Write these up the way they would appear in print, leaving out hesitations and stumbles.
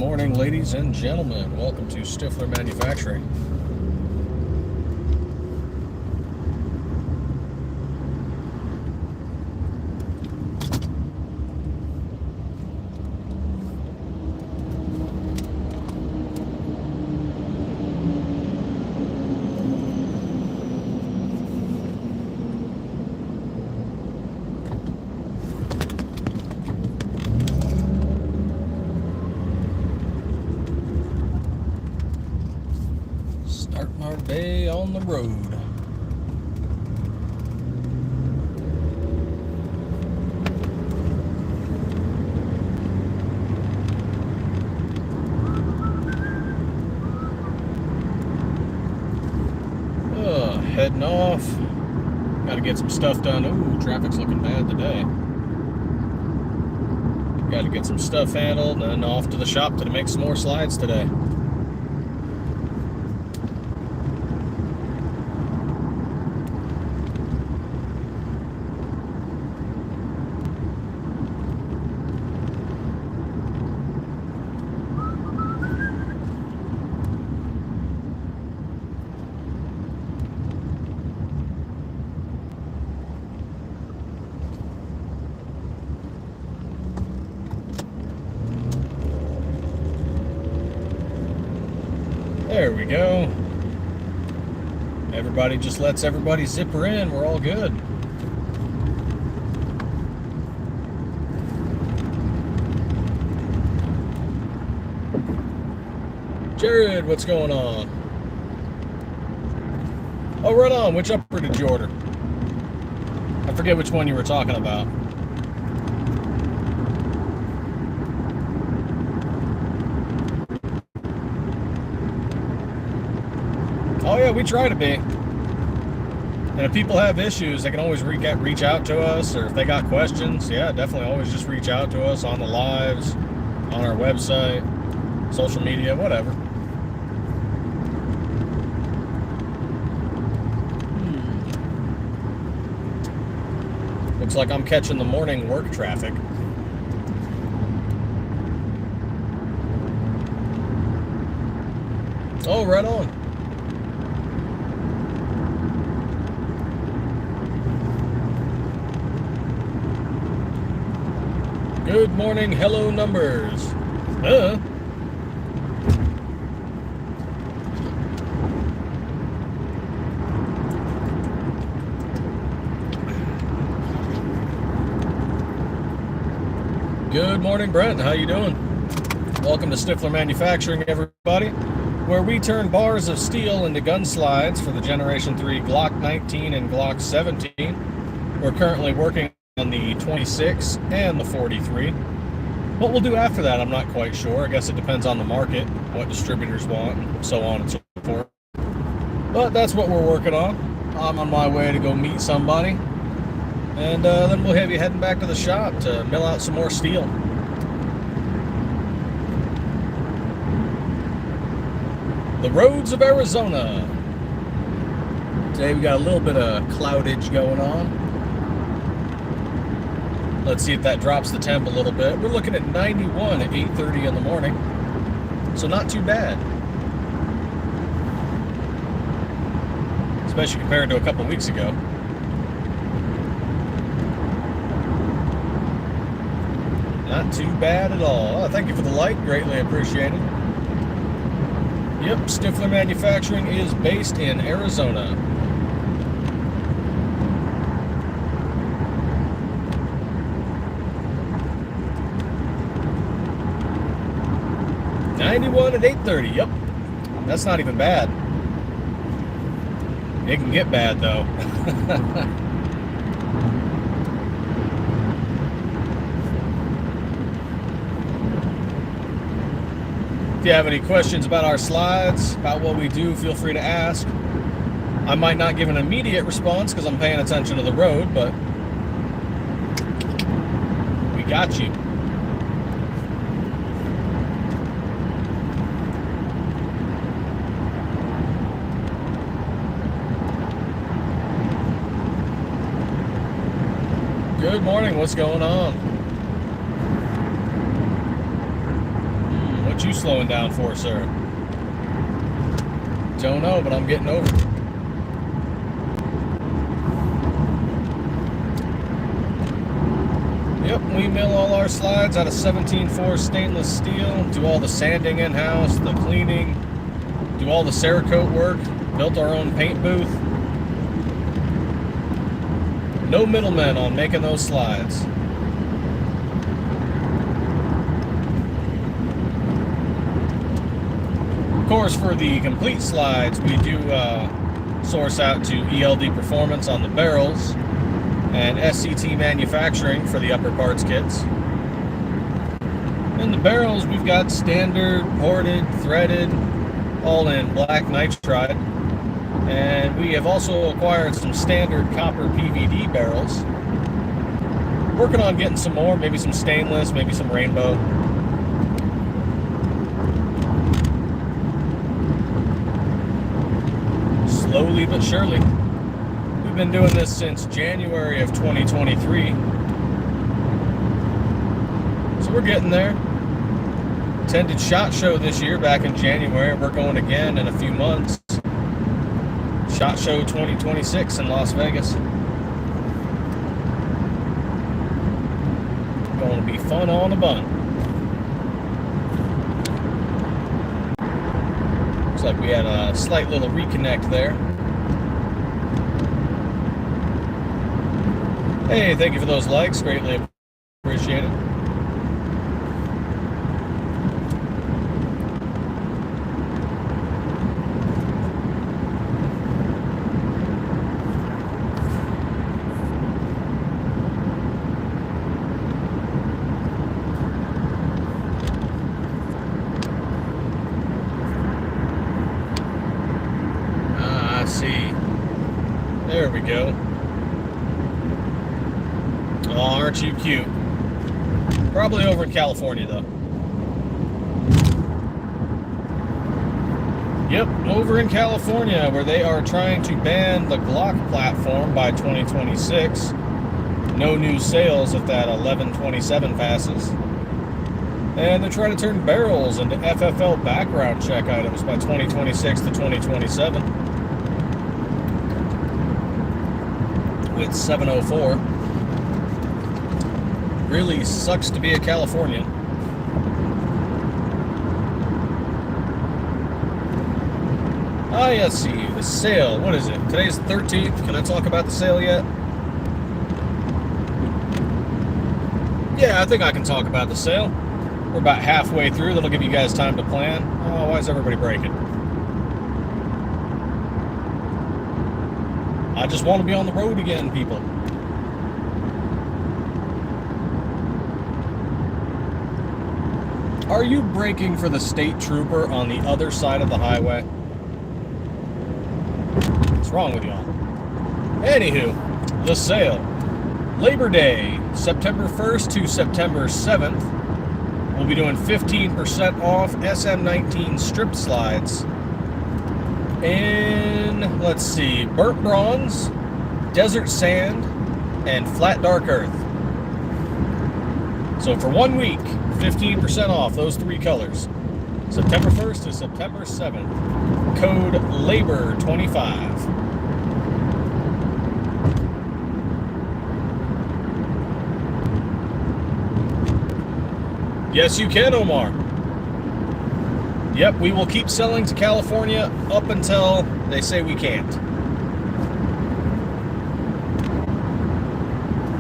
morning, ladies and gentlemen. Welcome to Stiffler Manufacturing. Starting our day on the road. Heading off. Got to get some stuff done. Ooh, traffic's looking bad today. Got to get some stuff handled and then off to the shop to make some more slides today. There we go. Everybody just lets everybody zipper in. We're all good. Jared, what's going on? Oh, right on. Which upper did you order? I forget which one you were talking about. Oh yeah, we try to be. And if people have issues, they can always reach out to us, or if they got questions, yeah, definitely always just reach out to us on the lives, on our website, social media, whatever. Looks like I'm catching the morning work traffic. Oh, right on. Good morning, hello numbers. Good morning, Brent. How you doing? Welcome to Stiffler Manufacturing, everybody, where we turn bars of steel into gun slides for the Generation 3 Glock 19 and Glock 17. We're currently working on the 26 and the 43. What we'll do after that, I'm not quite sure. I guess it depends on the market, what distributors want, and so on and so forth. But that's what we're working on. I'm on my way to go meet somebody, and then we'll have you heading back to the shop to mill out some more steel. The roads of Arizona. Today we got a little bit of cloudage going on. Let's see if that drops the temp a little bit. We're looking at 91 at 8:30 in the morning, so not too bad. Especially compared to a couple weeks ago. Not too bad at all. Oh, thank you for the like, greatly appreciated. Yep, Stiffler Manufacturing is based in Arizona. '91 at 8:30. Yep, that's not even bad. It can get bad though. If you have any questions about our slides, about what we do, feel free to ask. I might not give an immediate response because I'm paying attention to the road, but we got you. Good morning, what's going on? What What you slowing down for, sir? Don't know, but I'm getting over it. Yep, we mill all our slides out of 17-4 stainless steel, do all the sanding in-house, the cleaning, do all the Cerakote work, built our own paint booth. No middlemen on making those slides. Of course, for the complete slides, we do source out to ELD Performance on the barrels and SCT Manufacturing for the upper parts kits. In the barrels, we've got standard, ported, threaded, all in black nitride. And we have also acquired some standard copper PVD barrels. Working on getting some more, maybe some stainless, maybe some rainbow. Slowly but surely. We've been doing this since January of 2023. So we're getting there. Attended SHOT Show this year back in January. We're going again in a few months. SHOT Show 2026 in Las Vegas. Going to be fun on a bun. Looks like we had a slight little reconnect there. Hey, thank you for those likes. Greatly appreciate it. I see. There we go. Oh, aren't you cute? Probably over in California, though. Yep, over in California, where they are trying to ban the Glock platform by 2026. No new sales if that 1127 passes. And they're trying to turn barrels into FFL background check items by 2026 to 2027. With 704. Really sucks to be a Californian. Ah, yes, see, the sale. What is it? Today's the 13th. Can I talk about the sale yet? Yeah, I think I can talk about the sale. We're about halfway through. That'll give you guys time to plan. Oh, why is everybody breaking? I just want to be on the road again, people. Are you braking for the state trooper on the other side of the highway? What's wrong with y'all? Anywho, the sale. Labor Day, September 1st to September 7th. We'll be doing 15% off SM19 strip slides in, let's see, burnt bronze, desert sand, and flat dark earth. So for 1 week, 15% off those three colors. September 1st to September 7th. Code LABOR25. Yes, you can, Omar. Yep, we will keep selling to California up until they say we can't.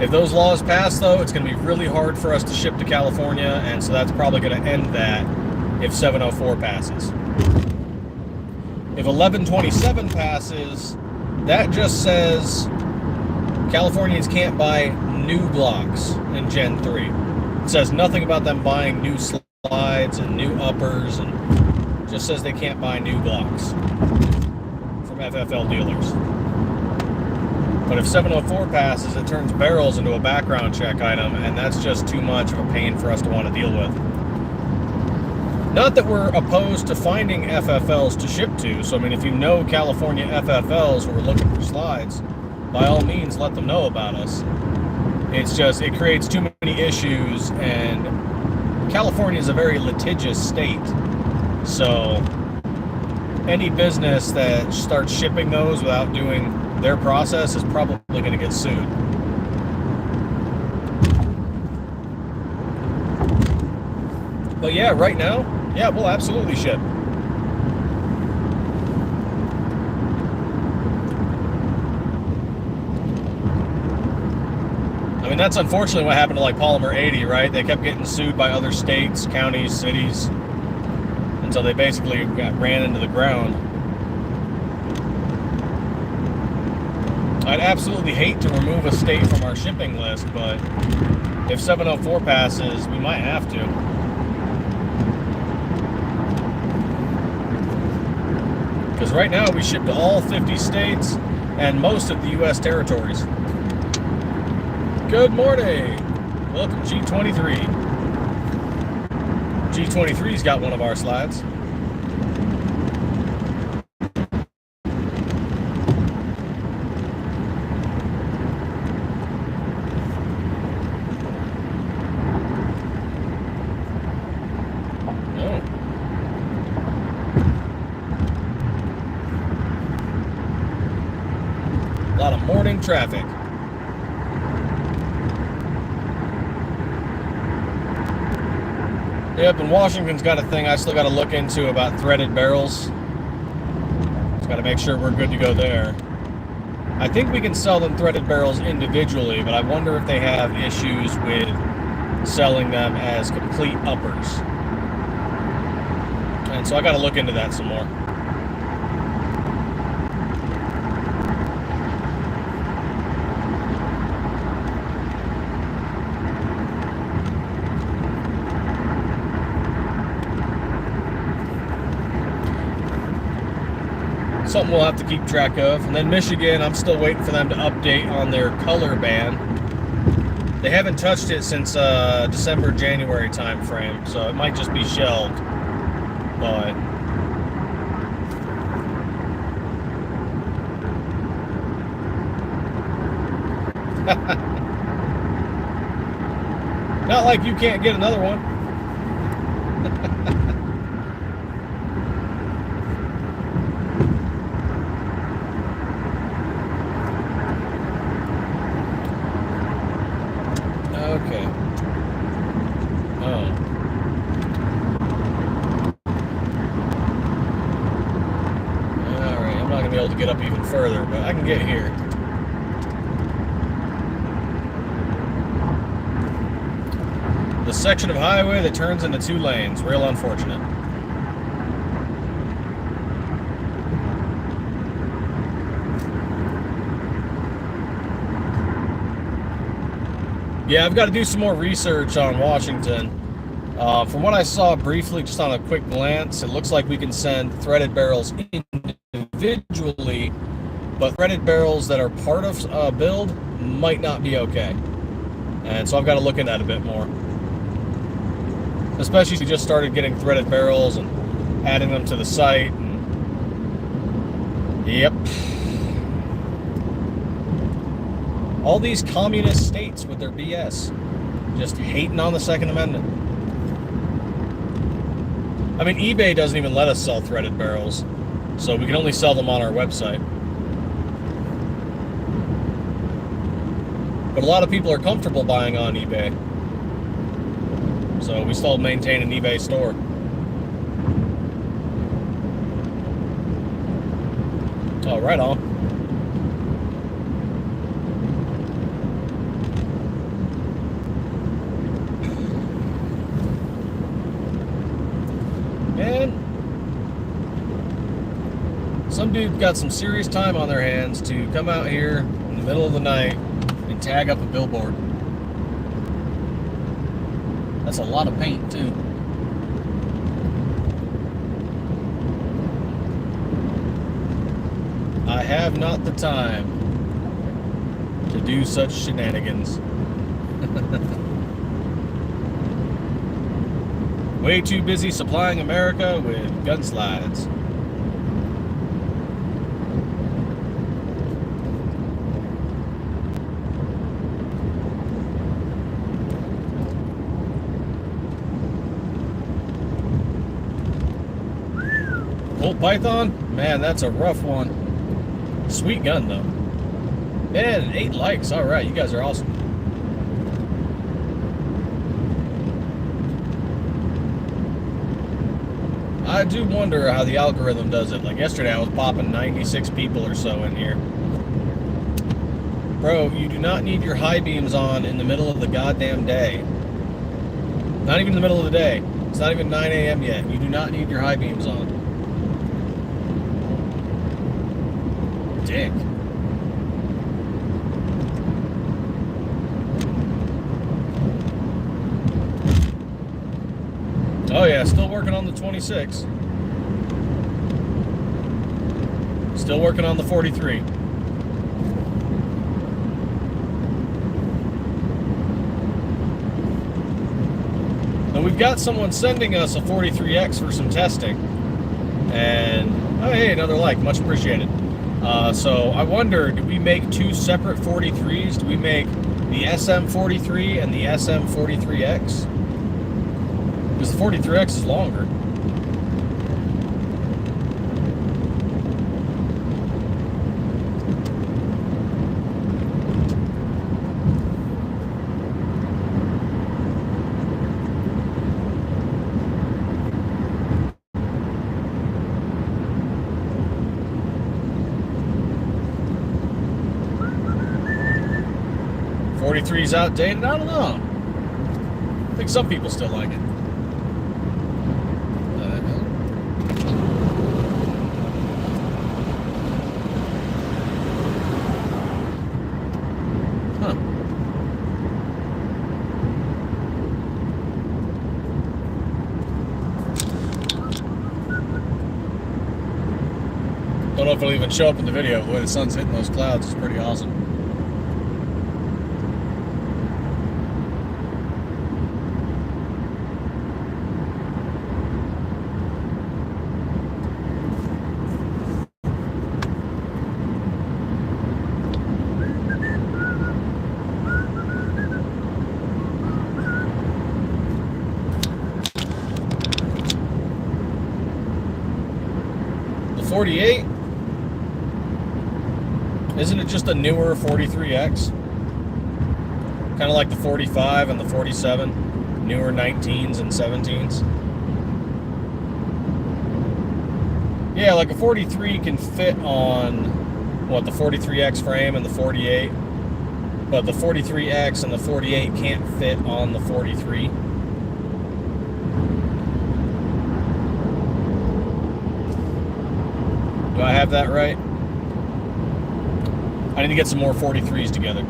If those laws pass, though, it's going to be really hard for us to ship to California, and so that's probably going to end that if 704 passes. If 1127 passes, that just says Californians can't buy new Glocks in Gen 3. It says nothing about them buying new slides and new uppers, and just says they can't buy new Glocks from FFL dealers. But if 704 passes, it turns barrels into a background check item, and that's just too much of a pain for us to want to deal with. Not that we're opposed to finding FFLs to ship to, so I mean, if you know California FFLs who are looking for slides, by all means let them know about us. It's just, it creates too many issues, and California is a very litigious state, so any business that starts shipping those without doing their process is probably going to get sued. But yeah, right now, yeah, we'll absolutely ship. I mean, that's unfortunately what happened to like Polymer 80, right? They kept getting sued by other states, counties, cities, until they basically ran into the ground. I'd absolutely hate to remove a state from our shipping list, but if 704 passes, we might have to. Because right now we ship to all 50 states and most of the U.S. territories. Good morning. Welcome, G23. G23's got one of our slides. Oh. A lot of morning traffic. Yep, and Washington's got a thing I still got to look into about threaded barrels. Just got to make sure we're good to go there. I think we can sell them threaded barrels individually, but I wonder if they have issues with selling them as complete uppers. And so I got to look into that some more. Something we'll have to keep track of. And then Michigan, I'm still waiting for them to update on their color ban. They haven't touched it since December, January time frame, so it might just be shelved. But not like you can't get another one. Okay. Oh. Alright, I'm not going to be able to get up even further, but I can get here. The section of highway that turns into 2 lanes. Real unfortunate. Yeah, I've got to do some more research on Washington. From what I saw briefly, just on a quick glance, it looks like we can send threaded barrels individually, but threaded barrels that are part of a build might not be okay. And so I've got to look into that a bit more. Especially if we just started getting threaded barrels and adding them to the site. And yep. All these communist states with their BS, just hating on the Second Amendment. I mean, eBay doesn't even let us sell threaded barrels, so we can only sell them on our website. But a lot of people are comfortable buying on eBay, so we still maintain an eBay store. Oh, right on. And some dude got some serious time on their hands to come out here in the middle of the night and tag up a billboard. That's a lot of paint, too. I have not the time to do such shenanigans. Way too busy supplying America with gun slides. Bolt Python? Man, that's a rough one. Sweet gun, though. And 8 likes. All right, you guys are awesome. I do wonder how the algorithm does it. Like yesterday, I was popping 96 people or so in here. Bro, you do not need your high beams on in the middle of the goddamn day. Not even in the middle of the day. It's not even 9 a.m. yet. You do not need your high beams on. Dick. Oh yeah, still working on the 26. Still working on the 43. Now we've got someone sending us a 43X for some testing. And, oh hey, another like, much appreciated. So I wonder, do we make 2 separate 43s? Do we make the SM43 and the SM43X? Because the 43X is longer. .43's outdated? I don't know. I think some people still like it. Don't know if it'll even show up in the video. The way the sun's hitting those clouds is pretty awesome. The 48? Isn't it just a newer 43X? Kind of like the 45 and the 47, newer 19s and 17s. Yeah, like a 43 can fit on, what, the 43X frame and the 48, but the 43X and the 48 can't fit on the 43. Do I have that right? I need to get some more 43s together.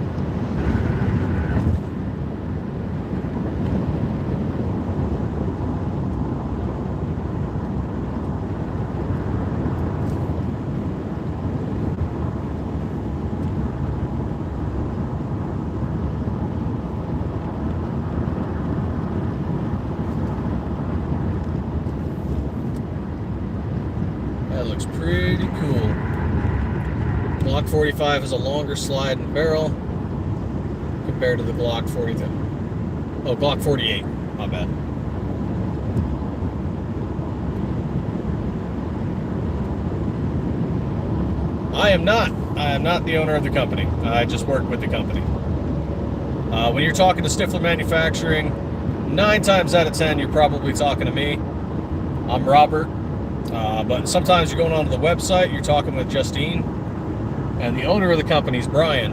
That looks pretty cool. Glock 45 has a longer slide and barrel compared to the Glock 43. Oh, Glock 48. My bad. I am not the owner of the company. I just work with the company. When you're talking to Stiffler Manufacturing, 9 times out of 10, you're probably talking to me. I'm Robert. But sometimes you're going onto the website, you're talking with Justine, and the owner of the company is Brian.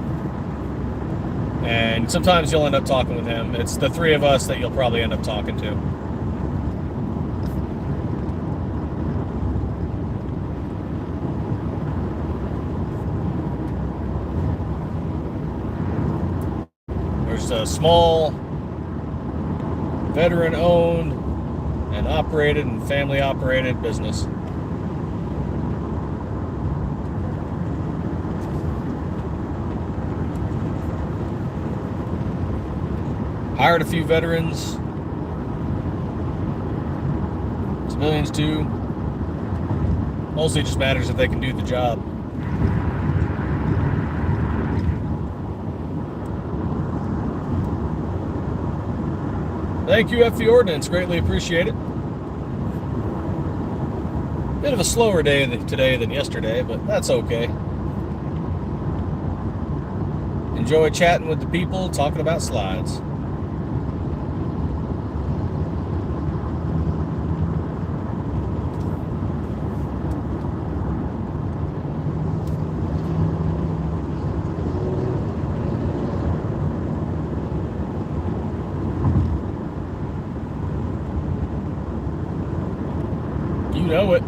And sometimes you'll end up talking with him. It's the 3 of us that you'll probably end up talking to. There's a small, veteran-owned and operated and family-operated business. Hired a few veterans, civilians too. Mostly just matters if they can do the job. Thank you, FE Ordnance. Greatly appreciate it. Bit of a slower day today than yesterday, but that's okay. Enjoy chatting with the people, talking about slides. You know it.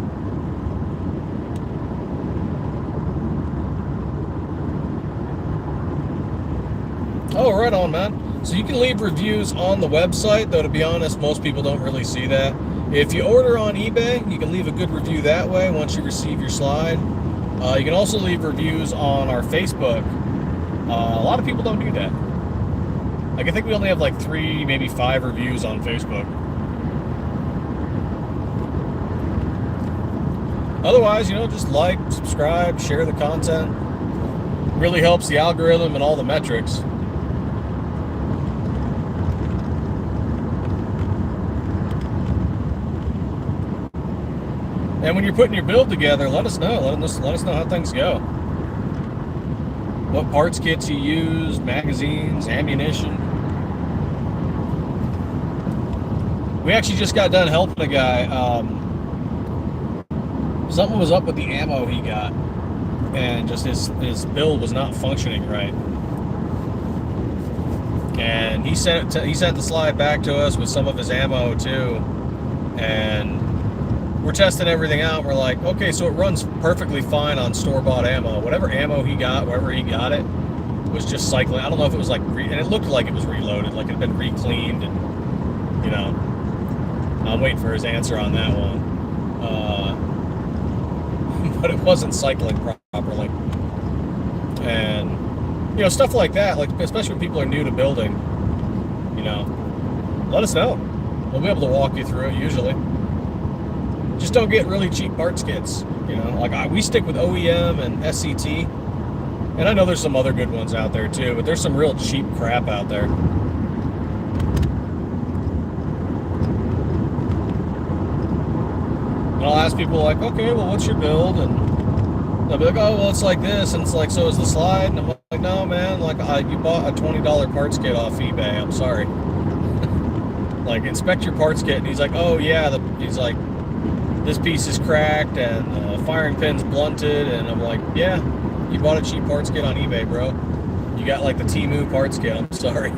Oh, right on, man. So you can leave reviews on the website, though to be honest, most people don't really see that. If you order on eBay, you can leave a good review that way once you receive your slide. You can also leave reviews on our Facebook. A lot of people don't do that. Like, I think we only have like 3, maybe 5 reviews on Facebook. Otherwise, just like, subscribe, share the content. It really helps the algorithm and all the metrics. And when you're putting your build together, let us know. Let us know how things go. What parts kits you used, magazines, ammunition. We actually just got done helping a guy. Something was up with the ammo he got, and just his build was not functioning right. And he sent the slide back to us with some of his ammo too, and we're testing everything out. We're like, okay, so it runs perfectly fine on store-bought ammo. Whatever ammo he got, wherever he got it, was just cycling. I don't know if it was like, and it looked like it was reloaded, like it had been re-cleaned, and I'm waiting for his answer on that one. But it wasn't cycling properly, and stuff like that. Like, especially when people are new to building, let us know. We'll be able to walk you through it usually. Just don't get really cheap parts kits. Like we stick with OEM and SCT, and I know there's some other good ones out there too, but there's some real cheap crap out there. And I'll ask people like, okay, well, what's your build? And they'll be like, oh, well, it's like this, and it's like, so is the slide? And I'm like, no, man, like you bought a $20 parts kit off eBay. I'm sorry. Like, inspect your parts kit, and he's like, oh yeah, he's like, this piece is cracked and the firing pin's blunted, and I'm like, yeah, you bought a cheap parts kit on eBay, bro. You got like the Temu parts kit. I'm sorry.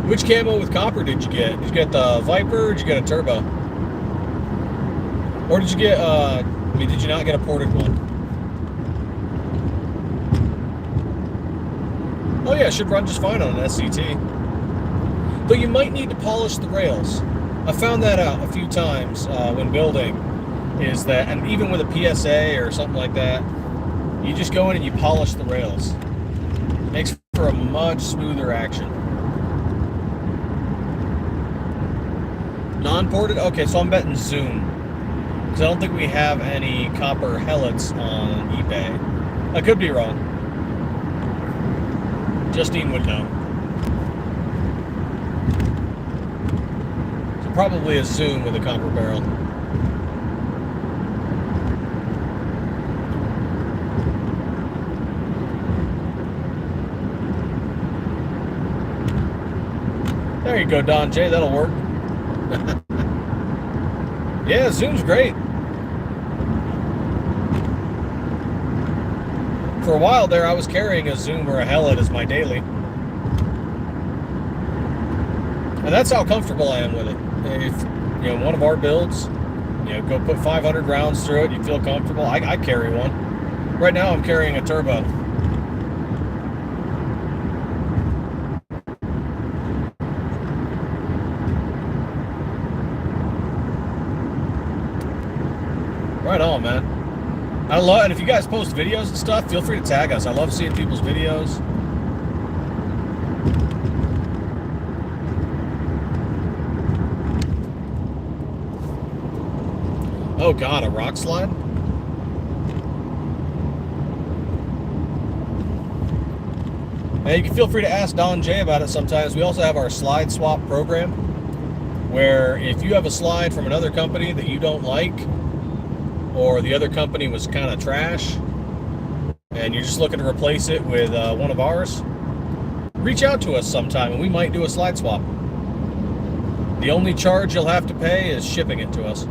Which camo with copper did you get? Did you get the Viper, or did you get a turbo? Or did you get, did you not get a ported one? Oh yeah, it should run just fine on an SCT. Though you might need to polish the rails. I found that out a few times when building, is that, and even with a PSA or something like that, you just go in and you polish the rails. It makes for a much smoother action. Non-ported? Okay, so I'm betting Zoom. Because I don't think we have any copper hellets on eBay. I could be wrong. Justine would know. So probably a Zoom with a copper barrel. There you go, Don J. That'll work. Yeah, Zoom's great. For a while there, I was carrying a Zoom or a Hellet as my daily. And that's how comfortable I am with it. If, one of our builds, go put 500 rounds through it, you feel comfortable. I carry one. Right now, I'm carrying a turbo. Right on, man. I love, and if you guys post videos and stuff, feel free to tag us. I love seeing people's videos. Oh God, a rock slide? And you can feel free to ask Don J about it sometimes. We also have our slide swap program, where if you have a slide from another company that you don't like, or the other company was kind of trash, and you're just looking to replace it with one of ours, reach out to us sometime and we might do a slide swap. The only charge you'll have to pay is shipping it to us.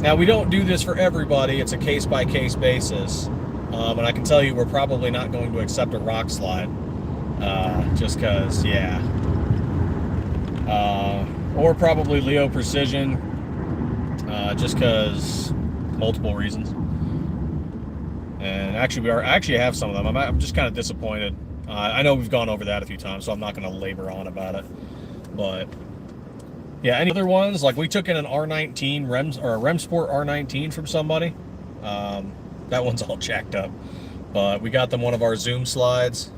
Now, we don't do this for everybody. It's a case-by-case basis. And I can tell you we're probably not going to accept a rock slide. Just because, yeah. Or probably Leo Precision. Just because multiple reasons. And actually, I actually have some of them. I'm just kind of disappointed. I know we've gone over that a few times, so I'm not going to labor on about it. But yeah, any other ones? Like we took in an R19 or a Remsport R19 from somebody. That one's all jacked up. But we got them one of our Zoom slides.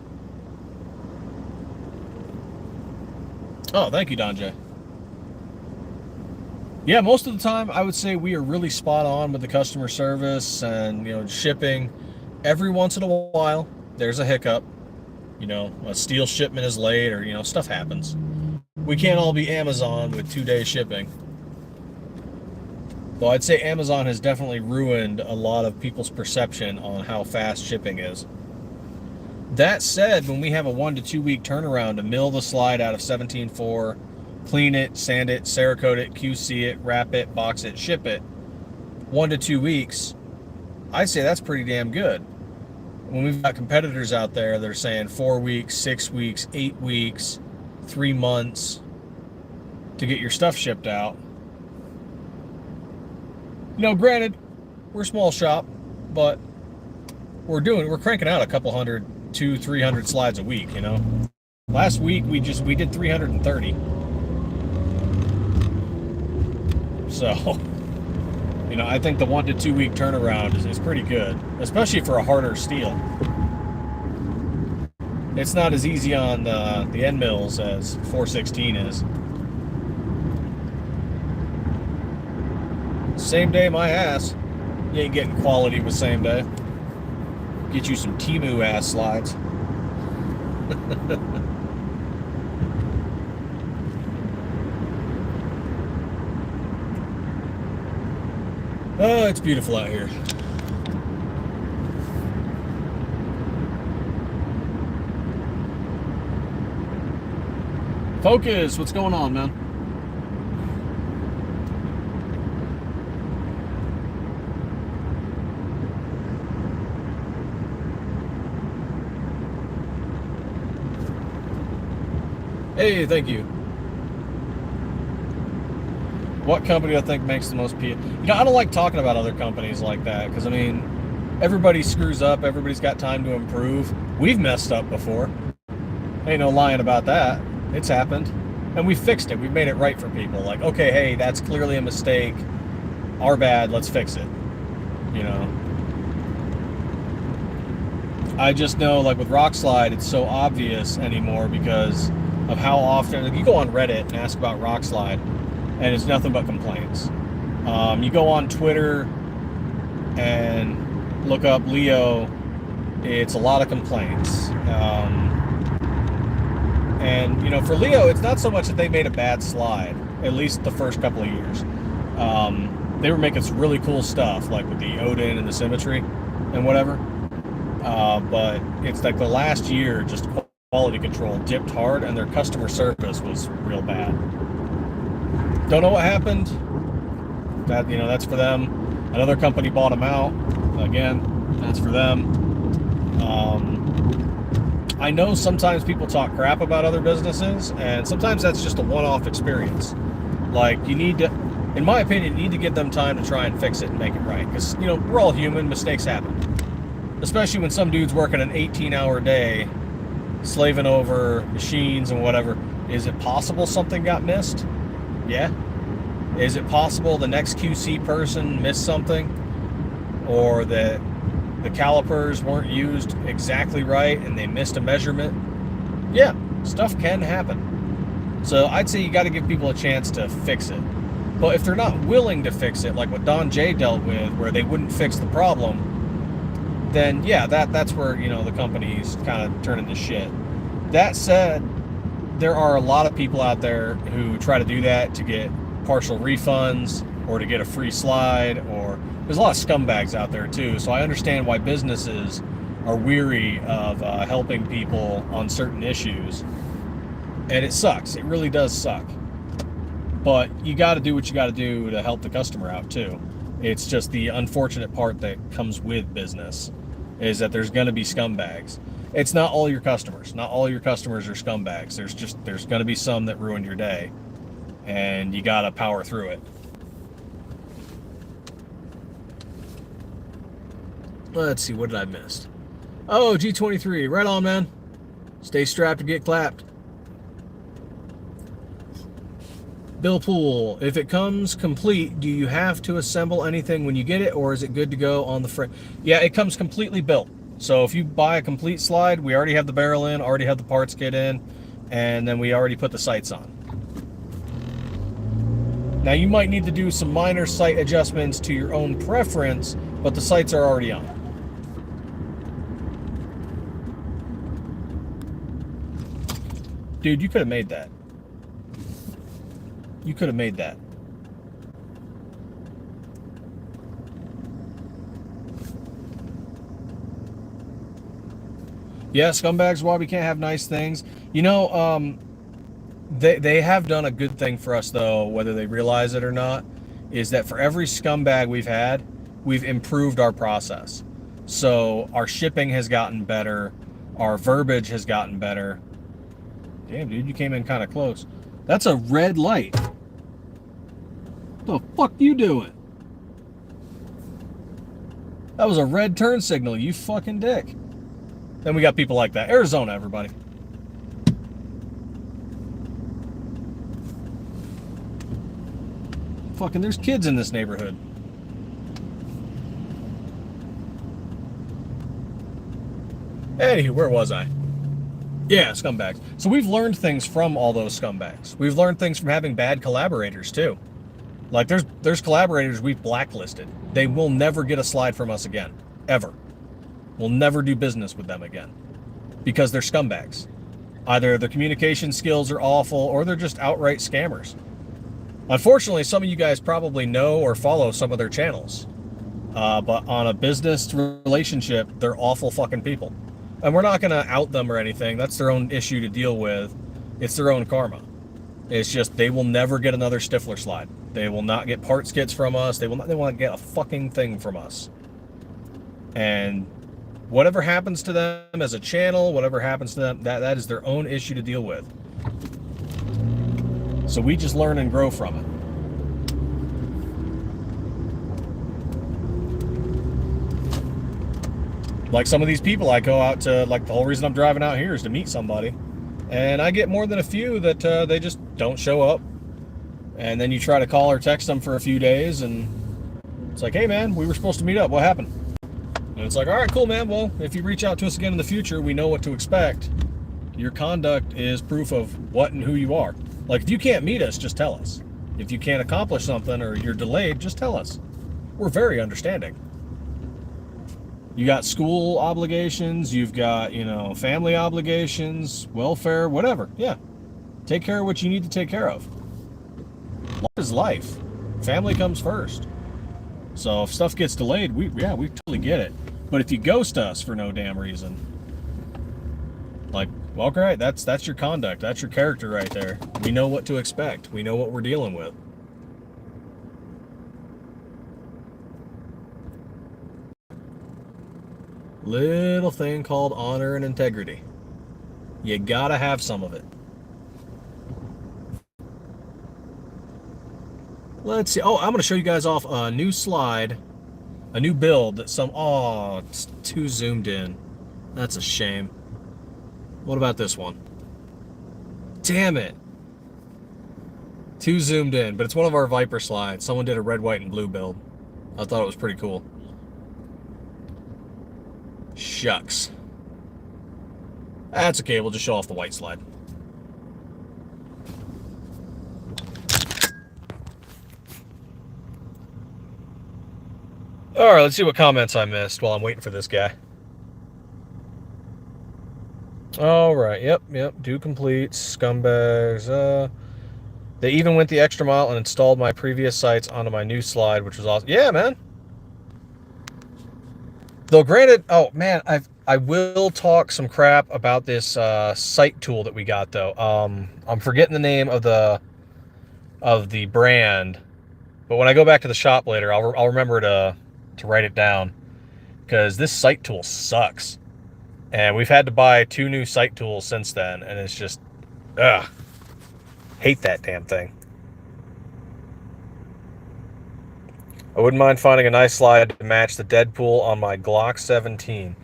Oh, thank you, Don J. Yeah, most of the time I would say we are really spot on with the customer service and shipping. Every once in a while there's a hiccup. A steel shipment is late, or stuff happens. We can't all be Amazon with 2-day shipping. Though I'd say Amazon has definitely ruined a lot of people's perception on how fast shipping is. That said, when we have a 1 to 2 week turnaround to mill the slide out of 17.4, clean it, sand it, Cerakote it, QC it, wrap it, box it, ship it, 1 to 2 weeks, I'd say that's pretty damn good. When we've got competitors out there that are saying 4 weeks, 6 weeks, 8 weeks, 3 months to get your stuff shipped out. Granted, we're a small shop, but we're cranking out a couple hundred, 200-300 slides a week, Last week we did 330. So, I think the 1 to 2 week turnaround is pretty good, especially for a harder steel. It's not as easy on the end mills as 416 is. Same day, my ass. You ain't getting quality with same day. Get you some Temu ass slides. Oh, it's beautiful out here. Focus, what's going on, man? Hey, thank you. What company I think makes the most PA? I don't like talking about other companies like that because, everybody screws up. Everybody's got time to improve. We've messed up before. Ain't no lying about that. It's happened. And we fixed it. We've made it right for people. Like, okay, hey, that's clearly a mistake. Our bad. Let's fix it. I just know, like with Rock Slide, it's so obvious anymore because of how often... you go on Reddit and ask about Rock Slide, and it's nothing but complaints. You go on Twitter and look up Leo, it's a lot of complaints. And for Leo, it's not so much that they made a bad slide, at least the first couple of years. They were making some really cool stuff, like with the Odin and the symmetry and whatever. But it's like the last year, just quality control dipped hard, and their customer service was real bad. Don't know what happened. That's for them. Another company bought them out. Again, that's for them. I know sometimes people talk crap about other businesses, and sometimes that's just a one-off experience. Like, you need to, in my opinion, you need to give them time to try and fix it and make it right. Because, we're all human. Mistakes happen. Especially when some dude's working an 18-hour day, slaving over machines and whatever. Is it possible something got missed? Yeah. Is it possible the next QC person missed something? Or that the calipers weren't used exactly right and they missed a measurement? Yeah, stuff can happen. So I'd say you got to give people a chance to fix it. But if they're not willing to fix it, like what Don J dealt with, where they wouldn't fix the problem, then yeah, that's where, you know, the companies kind of turn into shit. That said, there are a lot of people out there who try to do that to get partial refunds or to get a free slide, or there's a lot of scumbags out there too. So I understand why businesses are weary of helping people on certain issues. And it sucks. It really does suck. But you got to do what you got to do to help the customer out too. It's just the unfortunate part that comes with business is that there's going to be scumbags. It's not all your customers. Not all your customers are scumbags. There's going to be some that ruin your day, and you got to power through it. Let's see, what did I miss? Oh, G23. Right on, man. Stay strapped to get clapped. Bill Pool, if it comes complete, do you have to assemble anything when you get it, or is it good to go on the frame? Yeah, it comes completely built. So if you buy a complete slide, we already have the barrel in, already have the parts kit in, and then we already put the sights on. Now you might need to do some minor sight adjustments to your own preference, but the sights are already on. Dude, you could have made that. You could have made that. Yeah, scumbags, why we can't have nice things. You know, they have done a good thing for us, though, whether they realize it or not, is that for every scumbag we've had, we've improved our process. So our shipping has gotten better. Our verbiage has gotten better. Damn, dude, you came in kind of close. That's a red light. What the fuck you doing? That was a red turn signal, you fucking dick. Then we got people like that. Arizona, everybody. Fucking, there's kids in this neighborhood. Anywho, where was I? Yeah, scumbags. So we've learned things from all those scumbags. We've learned things from having bad collaborators, too. Like, there's collaborators we've blacklisted. They will never get a slide from us again. Ever. We'll never do business with them again. Because they're scumbags. Either their communication skills are awful, or they're just outright scammers. Unfortunately, some of you guys probably know or follow some of their channels. But on a business relationship, they're awful fucking people. And we're not going to out them or anything. That's their own issue to deal with. It's their own karma. It's just they will never get another Stiffler slide. They will not get parts kits from us. They won't get a fucking thing from us. And whatever happens to them as a channel, whatever happens to them, that is their own issue to deal with. So we just learn and grow from it. Like some of these people I go out to, like the whole reason I'm driving out here is to meet somebody. And I get more than a few that they just don't show up. And then you try to call or text them for a few days and it's like, hey man, we were supposed to meet up. What happened? And it's like, all right, cool, man. Well, if you reach out to us again in the future, we know what to expect. Your conduct is proof of what and who you are. Like, if you can't meet us, just tell us. If you can't accomplish something or you're delayed, just tell us. We're very understanding. You got school obligations, you've got, you know, family obligations, welfare, whatever. Yeah. Take care of what you need to take care of. Life is life. Family comes first. So if stuff gets delayed, we totally get it. But if you ghost us for no damn reason, like, well, great, that's your conduct. That's your character right there. We know what to expect. We know what we're dealing with. Little thing called honor and integrity. You gotta have some of it. Let's see. Oh, I'm going to show you guys off a new slide, a new build that oh, it's too zoomed in. That's a shame. What about this one? Damn it. Too zoomed in, but it's one of our Viper slides. Someone did a red, white, and blue build. I thought it was pretty cool. Shucks. That's okay. We'll just show off the white slide. All right, let's see what comments I missed while I'm waiting for this guy. All right. Yep. Due complete. Scumbags. They even went the extra mile and installed my previous sights onto my new slide, which was awesome. Yeah, man. Though granted, oh man, I will talk some crap about this sight tool that we got though. I'm forgetting the name of the brand, but when I go back to the shop later, I'll remember to write it down because this sight tool sucks, and we've had to buy 2 new sight tools since then, and it's just, ugh, hate that damn thing. I wouldn't mind finding a nice slide to match the Deadpool on my Glock 17.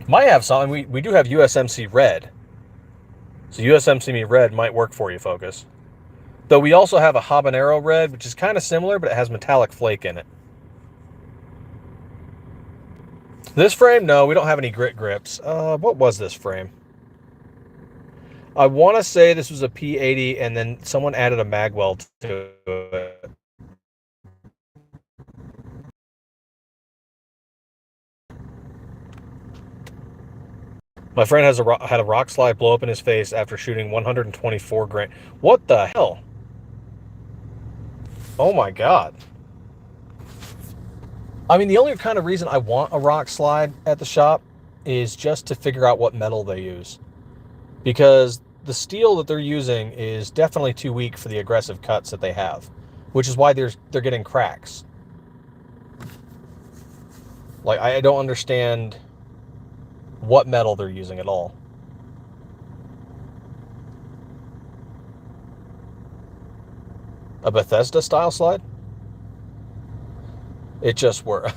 Might have something. We do have USMC red. So USMC red might work for you, Focus. Though we also have a habanero red, which is kind of similar, but it has metallic flake in it. This frame, no, we don't have any grit grips. What was this frame? I want to say this was a P80, and then someone added a mag weld to it. My friend had a rock slide blow up in his face after shooting 124 grain. What the hell? Oh my god. I mean, the only kind of reason I want a rock slide at the shop is just to figure out what metal they use. Because the steel that they're using is definitely too weak for the aggressive cuts that they have, which is why they're getting cracks. Like, I don't understand what metal they're using at all. A Bethesda style slide? It just worked.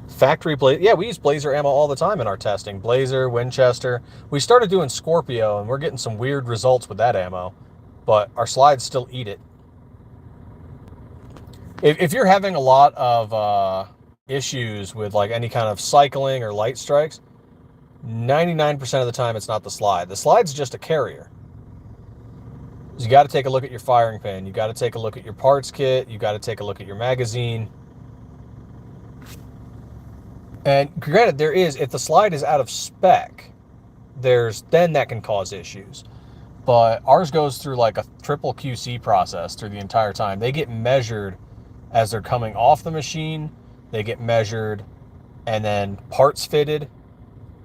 Factory blazer. Yeah, we use blazer ammo all the time in our testing. Blazer, Winchester. We started doing Scorpio, and we're getting some weird results with that ammo. But our slides still eat it. If you're having a lot of issues with like any kind of cycling or light strikes, 99% of the time it's not the slide. The slide's just a carrier. You got to take a look at your firing pin. You got to take a look at your parts kit. You got to take a look at your magazine. And granted, there is, if the slide is out of spec, then that can cause issues. But ours goes through like a triple QC process through the entire time. They get measured as they're coming off the machine. They get measured and then parts fitted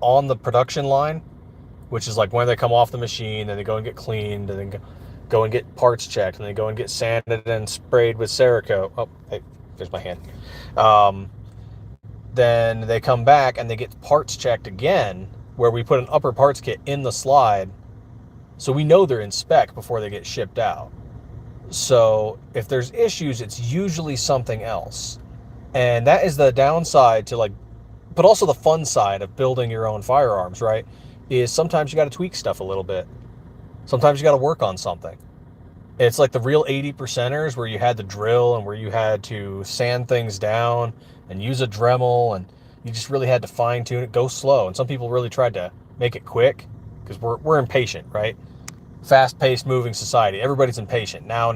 on the production line, which is like when they come off the machine, then they go and get cleaned, and then go and get parts checked, and they go and get sanded and sprayed with Cerakote. Oh, hey, there's my hand. Then they come back and they get parts checked again, where we put an upper parts kit in the slide, so we know they're in spec before they get shipped out. So if there's issues, it's usually something else. And that is the downside to, like, but also the fun side of building your own firearms, right? Is sometimes you got to tweak stuff a little bit. Sometimes you got to work on something. It's like the real 80%ers where you had to drill and where you had to sand things down and use a Dremel, and you just really had to fine tune it, go slow. And some people really tried to make it quick because we're impatient, right? Fast-paced moving society. Everybody's impatient. Now.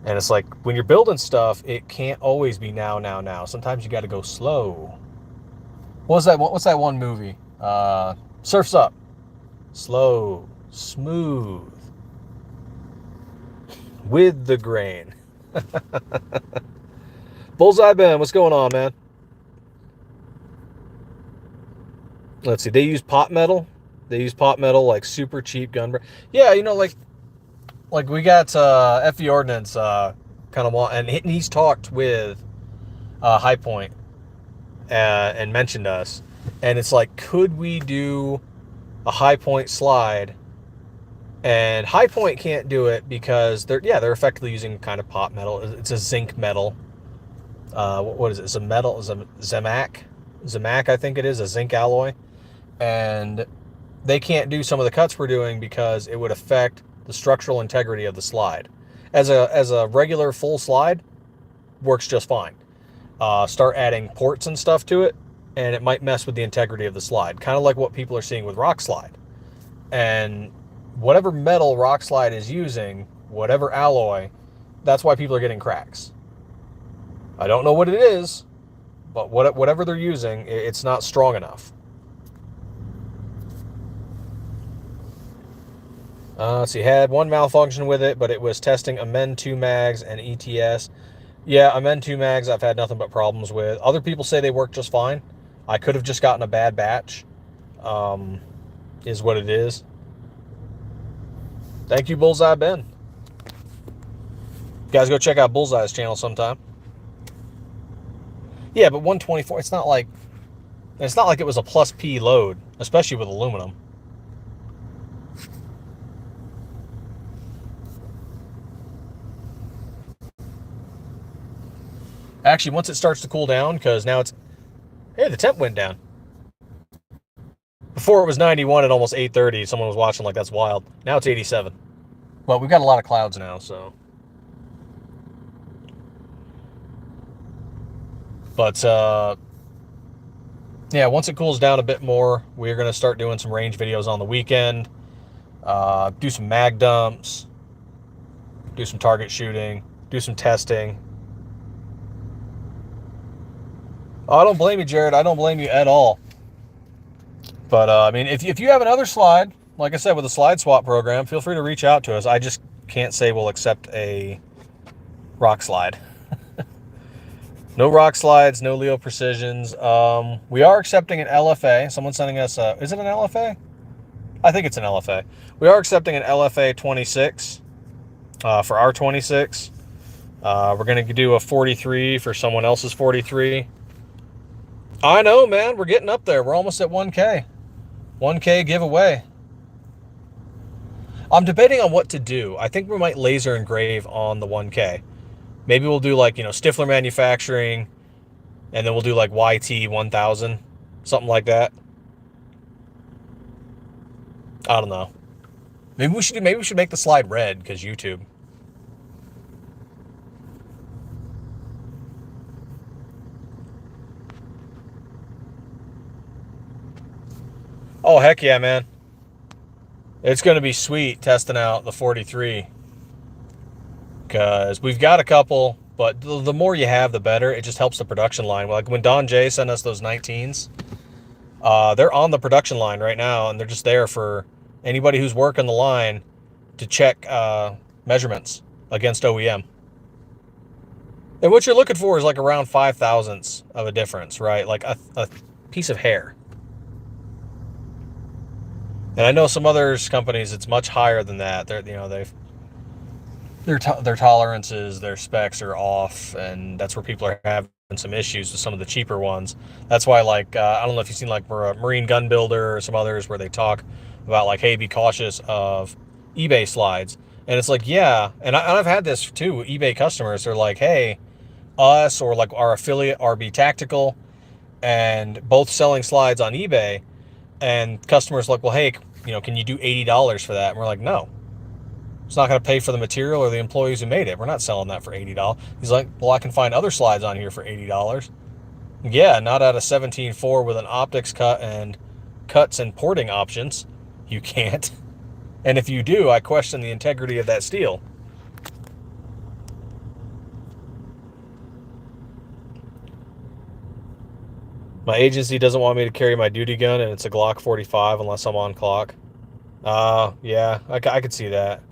And it's like when you're building stuff, it can't always be now. Sometimes you got to go slow. What's that one movie? Surf's Up. Slow, smooth, with the grain. Bullseye Ben, what's going on, man? Let's see. They use pot metal. They use pot metal, like super cheap gun. Yeah, you know, like we got FE Ordnance kind of want, and he's talked with High Point and mentioned us, and it's like, could we do a High Point slide? And High Point can't do it because they're effectively using kind of pot metal. It's a zinc metal. What is it? It's a metal. It's a Zamac, I think it is, a zinc alloy. And they can't do some of the cuts we're doing because it would affect the structural integrity of the slide. As a regular full slide, works just fine. Start adding ports and stuff to it, and it might mess with the integrity of the slide. Kind of like what people are seeing with rock slide. And whatever metal rock slide is using, whatever alloy, that's why people are getting cracks. I don't know what it is, but whatever they're using, it's not strong enough. Let's see, had one malfunction with it, but it was testing amend 2 mags and ETS. Yeah, amend 2 mags I've had nothing but problems with. Other people say they work just fine. I could have just gotten a bad batch, is what it is. Thank you, Bullseye Ben. You guys go check out Bullseye's channel sometime. Yeah, but 124, it's not like it was a plus P load, especially with aluminum. Actually, once it starts to cool down, because now it's, hey, the temp went down. Before it was 91 at almost 8:30. Someone was watching like that's wild. Now it's 87. Well, we've got a lot of clouds now, so. But, yeah, once it cools down a bit more, we're going to start doing some range videos on the weekend. Do some mag dumps. Do some target shooting. Do some testing. Oh, I don't blame you, Jared. I don't blame you at all. But, I mean, if you have another slide, like I said, with a slide swap program, feel free to reach out to us. I just can't say we'll accept a rock slide. No rock slides, no Leo Precisions. We are accepting an LFA. Someone's sending us is it an LFA? I think it's an LFA. We are accepting an LFA 26 for our 26. We're going to do a 43 for someone else's 43. I know, man. We're getting up there. We're almost at 1K. 1K giveaway. I'm debating on what to do. I think we might laser engrave on the 1K. Maybe we'll do like, Stiffler Manufacturing, and then we'll do like YT 1000, something like that. I don't know. Maybe we should make the slide red because YouTube. Oh, heck yeah, man. It's going to be sweet testing out the 43. Because we've got a couple, but the more you have, the better. It just helps the production line. Like when Don J sent us those 19s, they're on the production line right now, and they're just there for anybody who's working the line to check measurements against OEM. And what you're looking for is like around 5 thousandths of a difference, right? Like a piece of hair. And I know some other companies, it's much higher than that. They're, their tolerances, their specs are off, and that's where people are having some issues with some of the cheaper ones. That's why, like, I don't know if you've seen like Marine Gun Builder or some others where they talk about like, hey, be cautious of eBay slides. And it's like, yeah, and I've had this too. eBay customers are like, hey, us or like our affiliate RB Tactical, and both selling slides on eBay, and customers like, well, hey, can you do $80 for that? And we're like, no. It's not going to pay for the material or the employees who made it. We're not selling that for $80. He's like, well, I can find other slides on here for $80. Yeah, not at a 17.4 with an optics cut and cuts and porting options. You can't. And if you do, I question the integrity of that steel. My agency doesn't want me to carry my duty gun, and it's a Glock 45 unless I'm on clock. Yeah, I could see that.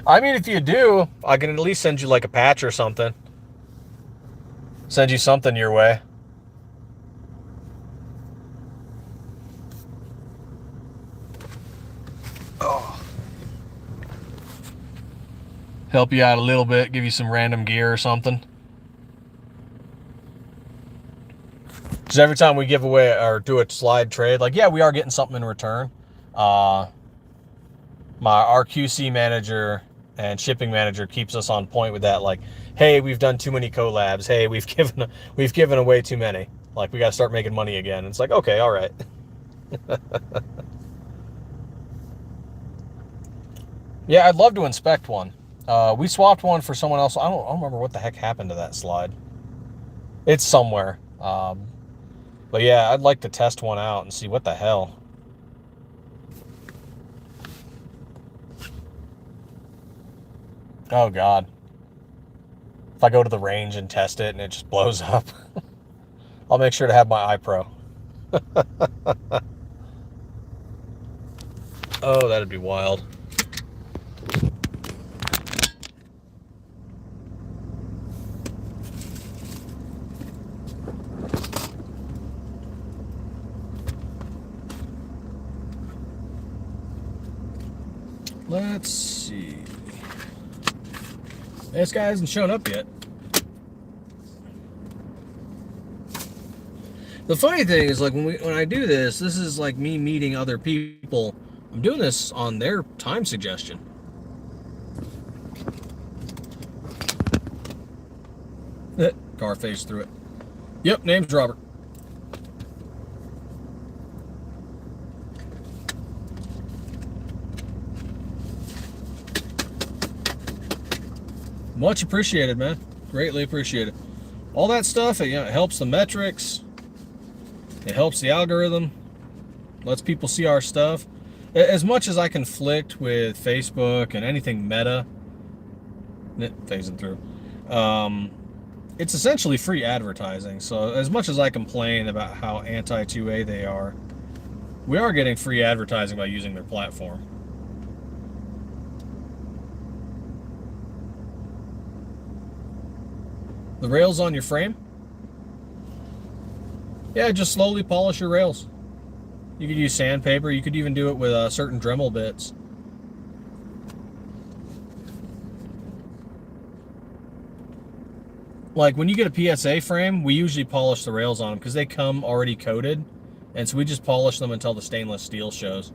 I mean, if you do, I can at least send you like a patch or something. Send you something your way. Oh. Help you out a little bit, give you some random gear or something. Because every time we give away or do a slide trade, like, yeah, we are getting something in return. Our QC manager and shipping manager keeps us on point with that. Like, hey, we've done too many collabs. Hey, we've given away too many. Like, we got to start making money again. And it's like, okay, all right. Yeah, I'd love to inspect one. We swapped one for someone else. I don't remember what the heck happened to that slide. It's somewhere. But yeah, I'd like to test one out and see what the hell. Oh God. If I go to the range and test it and it just blows up, I'll make sure to have my iPro. Oh, that'd be wild. Let's see. This guy hasn't shown up yet. The funny thing is, like, when I do this, this is like me meeting other people. I'm doing this on their time suggestion. Car phased through it. Yep, name's Robert. Much appreciated, man. Greatly appreciated. All that stuff, it helps the metrics. It helps the algorithm. Lets people see our stuff. As much as I conflict with Facebook and anything meta, phasing through, it's essentially free advertising. So as much as I complain about how anti-2A they are, we are getting free advertising by using their platform. The rails on your frame? Yeah, just slowly polish your rails. You could use sandpaper. You could even do it with certain Dremel bits. Like when you get a PSA frame, we usually polish the rails on them because they come already coated. And so we just polish them until the stainless steel shows.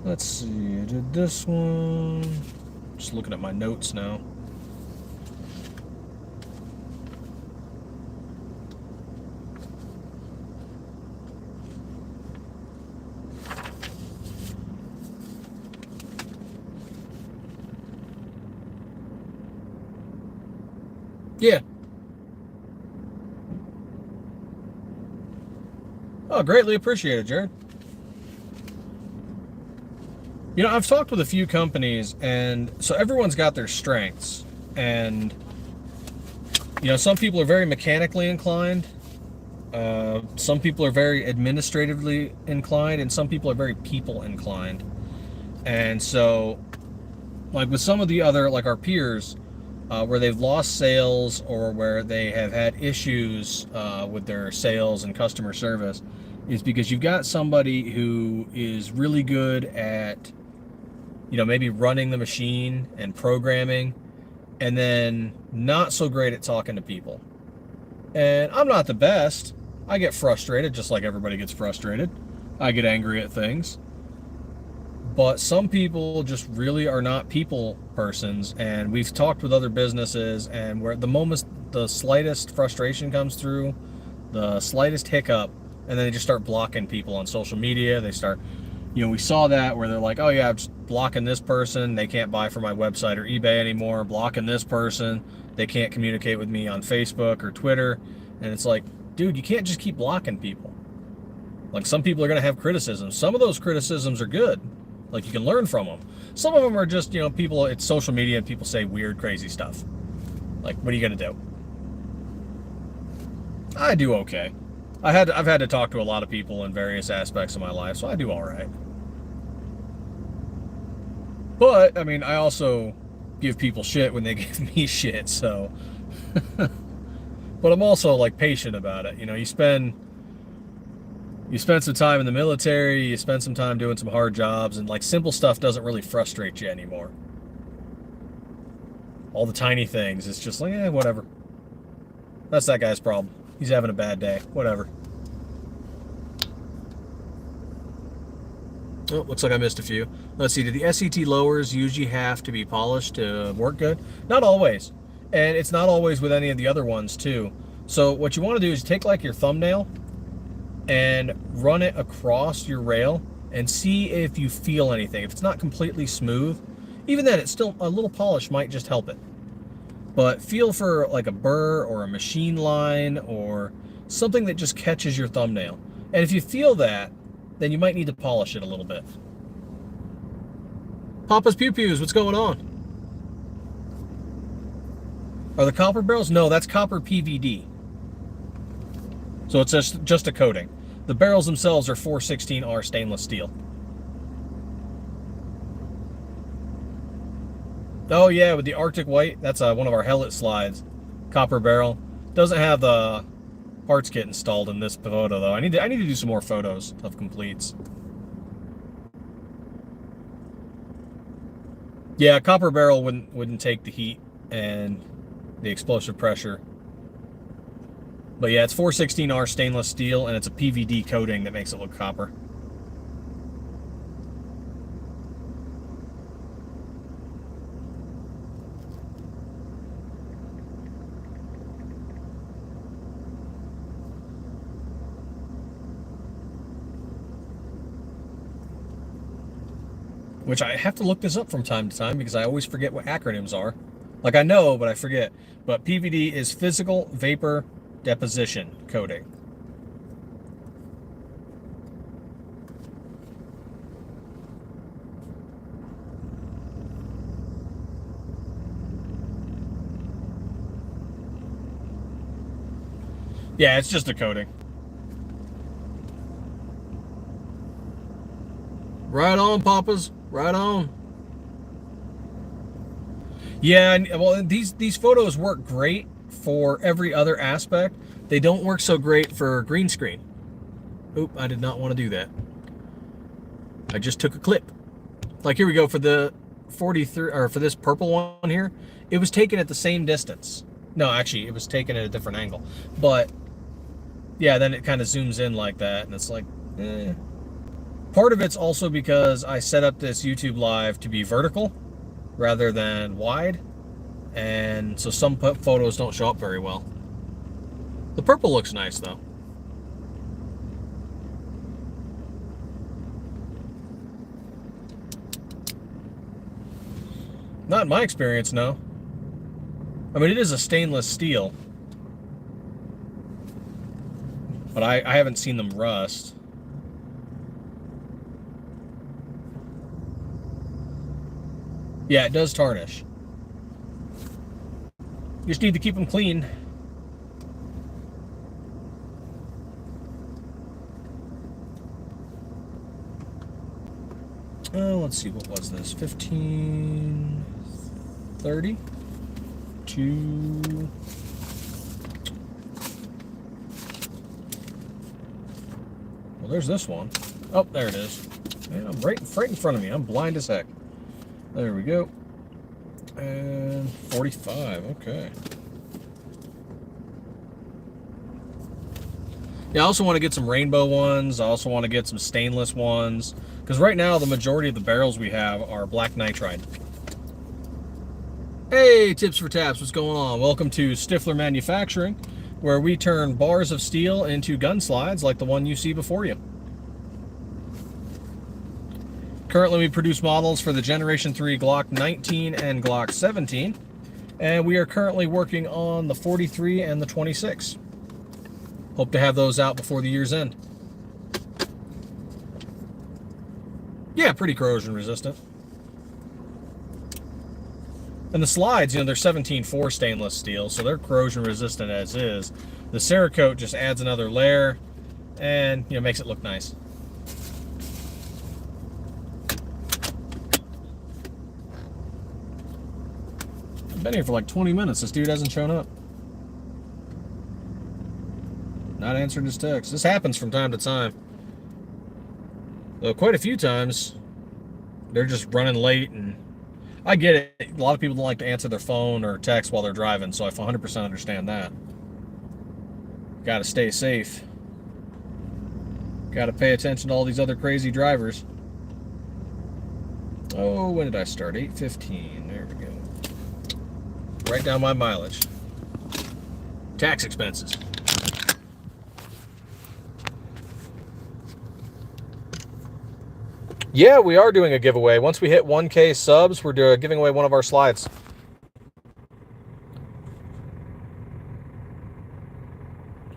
Let's see, I did this one. Just looking at my notes now. Yeah. Oh, greatly appreciated, Jared. You know, I've talked with a few companies, and so everyone's got their strengths. And, you know, some people are very mechanically inclined. Some people are very administratively inclined, and some people are very people inclined. And so, like with some of the other, like our peers, where they've lost sales or where they have had issues with their sales and customer service, is because you've got somebody who is really good at, you know, maybe running the machine and programming, and then not so great at talking to people. And I'm not the best. I get frustrated just like everybody gets frustrated. I get angry at things. But some people just really are not people persons, and we've talked with other businesses, and where the moment the slightest frustration comes through, the slightest hiccup, and then they just start blocking people on social media. They start, you know, we saw that where they're like, oh yeah, I'm just blocking this person, they can't buy from my website or eBay anymore, blocking this person, they can't communicate with me on Facebook or Twitter. And it's like, dude, you can't just keep blocking people. Like, some people are going to have criticisms. Some of those criticisms are good. Like, you can learn from them. Some of them are just, you know, people, it's social media and people say weird, crazy stuff. Like, what are you going to do? I do okay. I've had to talk to a lot of people in various aspects of my life, so I do all right. But, I mean, I also give people shit when they give me shit, so. But I'm also, like, patient about it. You know, you spend some time in the military, you spend some time doing some hard jobs, and, like, simple stuff doesn't really frustrate you anymore. All the tiny things, it's just like, whatever. That's that guy's problem. He's having a bad day. Whatever. Oh, looks like I missed a few. Let's see, do the SET lowers usually have to be polished to work good? Not always. And it's not always with any of the other ones, too. So what you want to do is take, like, your thumbnail and run it across your rail and see if you feel anything. If it's not completely smooth, even then, it's still, a little polish might just help it. But feel for like a burr or a machine line or something that just catches your thumbnail. And if you feel that, then you might need to polish it a little bit. Papa's Pew Pews, what's going on? Are the copper barrels? No, that's copper PVD. So it's just a coating. The barrels themselves are 416R stainless steel. Oh yeah, with the Arctic White, that's one of our Hellet slides. Copper barrel. Doesn't have the parts kit installed in this photo though. I need to do some more photos of completes. Yeah, copper barrel wouldn't take the heat and the explosive pressure. But yeah, it's 416R stainless steel, and it's a PVD coating that makes it look copper. Which I have to look this up from time to time because I always forget what acronyms are. Like I know, but I forget. But PVD is physical vapor deposition coating. Yeah, it's just a coating. Right on, Papas. Right on. Yeah, well, these photos work great for every other aspect. They don't work so great for green screen. Oop, I did not want to do that. I just took a clip. Like here we go for the 43, or for this purple one here. It was taken at the same distance. No, actually, it was taken at a different angle. But yeah, then it kind of zooms in like that, and it's like, eh. Part of it's also because I set up this YouTube live to be vertical rather than wide, and so some photos don't show up very well. The purple looks nice though. Not in my experience, no. I mean, it is a stainless steel, but I haven't seen them rust. Yeah, it does tarnish. You just need to keep them clean. Oh, let's see, what was this? 1530 to... Well, there's this one. Oh, there it is. Man, I'm right in front of me. I'm blind as heck. There we go. And 45, okay. Yeah, I also want to get some rainbow ones. I also want to get some stainless ones. Because right now, the majority of the barrels we have are black nitride. Hey, Tips for Taps, what's going on? Welcome to Stiffler Manufacturing, where we turn bars of steel into gun slides like the one you see before you. Currently, we produce models for the Generation 3 Glock 19 and Glock 17, and we are currently working on the 43 and the 26. Hope to have those out before the year's end. Yeah, pretty corrosion resistant. And the slides, you know, they're 17.4 stainless steel, so they're corrosion resistant as is. The Cerakote just adds another layer and, you know, makes it look nice. I've been here for like 20 minutes. This dude hasn't shown up. Not answering his text. This happens from time to time. Though quite a few times, they're just running late, and I get it. A lot of people don't like to answer their phone or text while they're driving, so I 100% understand that. Got to stay safe. Got to pay attention to all these other crazy drivers. Oh, when did I start? 8:15. There we go. Write down my mileage. Tax expenses. Yeah, we are doing a giveaway. Once we hit 1K subs, we're giving away one of our slides.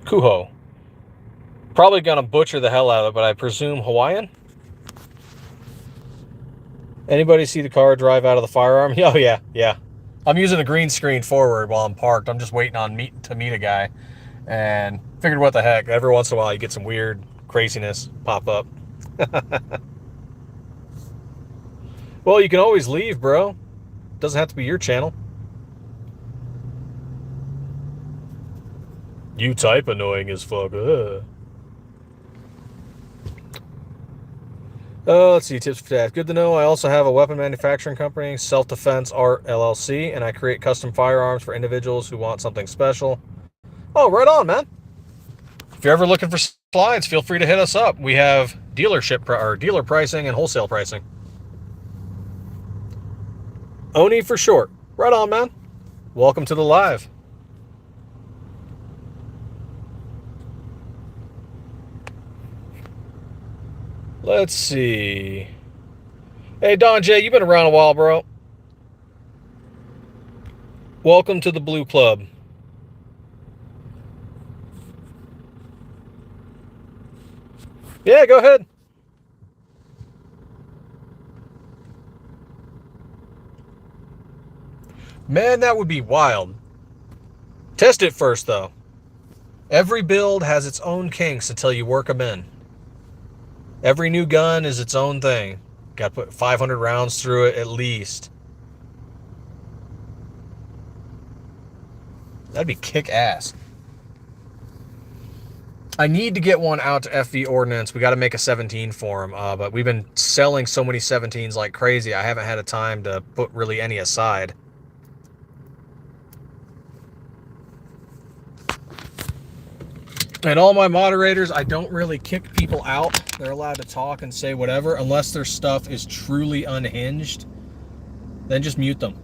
Kuho. Probably gonna butcher the hell out of it, but I presume Hawaiian. Anybody see the car drive out of the firearm? Oh yeah, yeah. I'm using a green screen forward while I'm parked. I'm just waiting on to meet a guy, and figured what the heck. Every once in a while you get some weird craziness pop up. Well, you can always leave, bro. Doesn't have to be your channel. You type annoying as fuck. Let's see, tips for dad. Good to know. I also have a weapon manufacturing company, Self-Defense Art LLC, and I create custom firearms for individuals who want something special. Oh, right on, man. If you're ever looking for slides, feel free to hit us up. We have dealer pricing and wholesale pricing. Oni for short. Right on, man. Welcome to the live. Let's see. Hey, Don J, you've been around a while, bro. Welcome to the Blue Club. Yeah, go ahead. Man, that would be wild. Test it first, though. Every build has its own kinks until you work them in. Every new gun is its own thing. Got to put 500 rounds through it at least. That'd be kick-ass. I need to get one out to FV Ordnance. We got to make a 17 for them, but we've been selling so many 17s like crazy. I haven't had a time to put really any aside. And all my moderators, I don't really kick people out. They're allowed to talk and say whatever unless their stuff is truly unhinged. Then just mute them.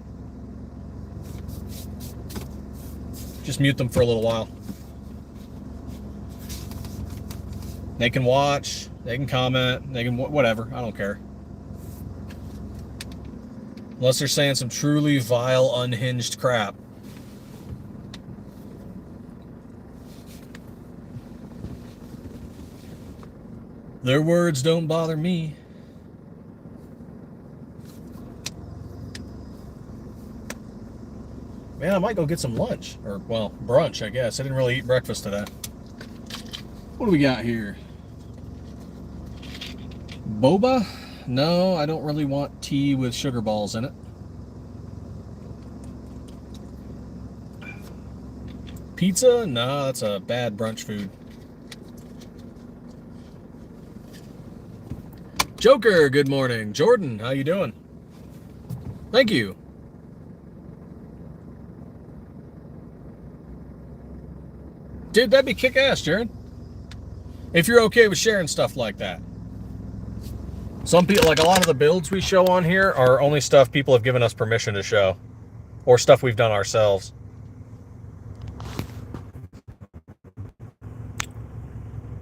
Just mute them for a little while. They can watch, they can comment, they can whatever. I don't care. Unless they're saying some truly vile, unhinged crap. Their words don't bother me. Man, I might go get some lunch. Or, well, brunch, I guess. I didn't really eat breakfast today. What do we got here? Boba? No, I don't really want tea with sugar balls in it. Pizza? No, that's a bad brunch food. Joker, good morning. Jordan, how you doing? Thank you. Dude, that'd be kick-ass, Jared. If you're okay with sharing stuff like that. Some people, like a lot of the builds we show on here are only stuff people have given us permission to show. Or stuff we've done ourselves.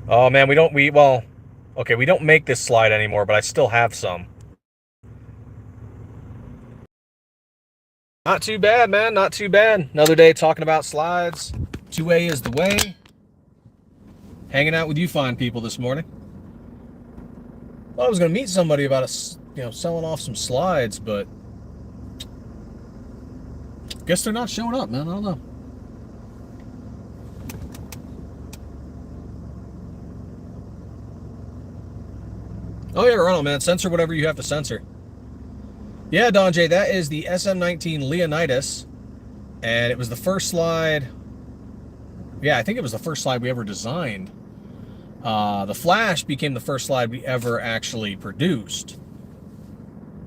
Oh man, we don't make this slide anymore, but I still have some. Not too bad, man, not too bad. Another day talking about slides. 2A is the way. Hanging out with you fine people this morning. Thought I was going to meet somebody about selling off some slides, but guess they're not showing up, man. I don't know. Oh yeah, right on, man. Censor whatever you have to censor. Yeah, Don J, that is the SM19 Leonidas, and it was the first slide. Yeah, I think it was the first slide we ever designed. The Flash became the first slide we ever actually produced.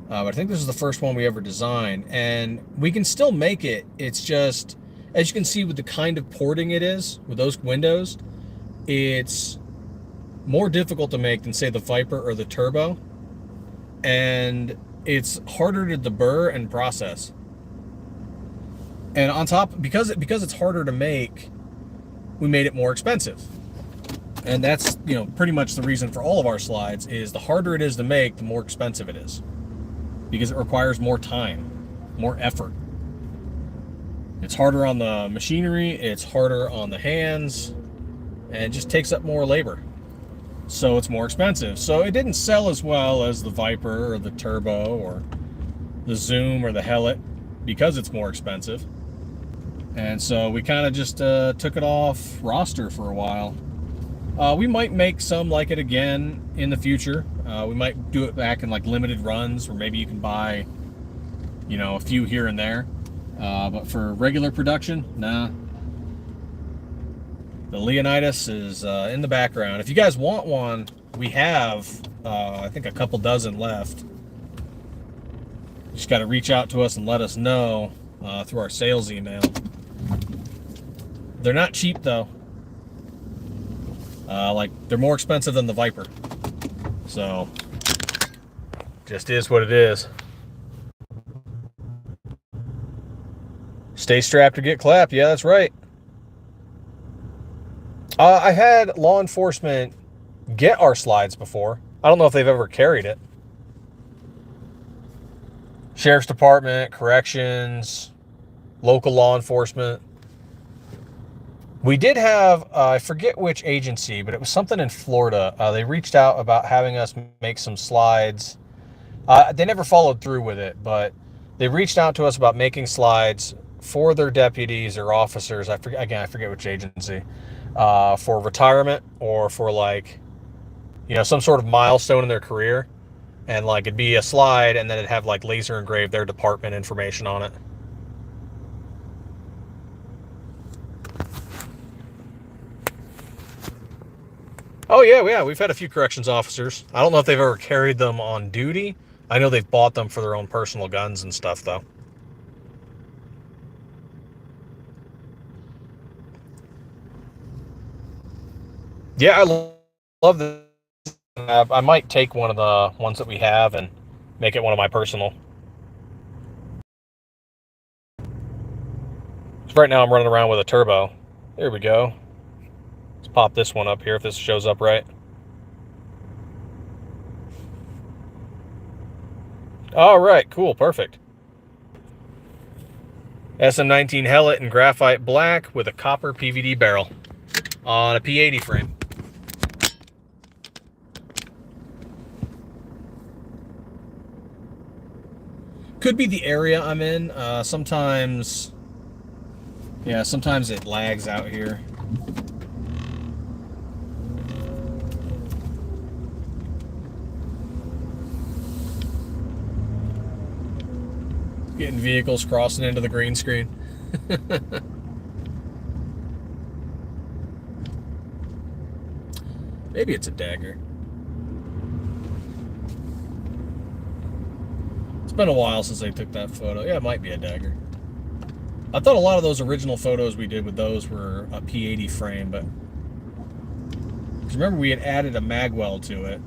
But I think this is the first one we ever designed, and we can still make it. It's just, as you can see with the kind of porting it is, with those windows, it's more difficult to make than, say, the Viper or the Turbo, and it's harder to deburr and process. And on top, because it's harder to make, we made it more expensive. And that's, pretty much the reason for all of our slides is the harder it is to make, the more expensive it is. Because it requires more time, more effort. It's harder on the machinery, it's harder on the hands, and it just takes up more labor. so it's more expensive. So it didn't sell as well as the Viper or the Turbo or the Zoom or the Hellet because it's more expensive. And so we kind of just took it off roster for a while. We might make some like it again in the future. We might do it back in like limited runs where maybe you can buy, you know, a few here and there. But for regular production, nah. The Leonidas is in the background. If you guys want one, we have, I think, a couple dozen left. You just got to reach out to us and let us know through our sales email. They're not cheap, though. Like, they're more expensive than the Viper. So, just is what it is. Stay strapped to get clapped. Yeah, that's right. I had law enforcement get our slides before. I don't know if they've ever carried it. Sheriff's Department, corrections, local law enforcement. We did have, I forget which agency, but it was something in Florida. They reached out about having us make some slides. They never followed through with it, but they reached out to us about making slides for their deputies or officers. I forget which agency, for retirement or for, like, you know, some sort of milestone in their career. And like it'd be a slide and then it'd have like laser engraved their department information on it. Oh yeah, we've had a few corrections officers. I don't know if they've ever carried them on duty. I know they've bought them for their own personal guns and stuff, though. Yeah, love this. I might take one of the ones that we have and make it one of my personal. So right now I'm running around with a Turbo. There we go. Let's pop this one up here if this shows up right. All right, cool, perfect. SM19 Hellet in graphite black with a copper PVD barrel on a P80 frame. Could be the area I'm in. Sometimes it lags out here. Getting vehicles crossing into the green screen. Maybe it's a dagger. It's been a while since they took that photo. Yeah, it might be a dagger. I thought a lot of those original photos we did with those were a P80 frame, but remember we had added a magwell to it.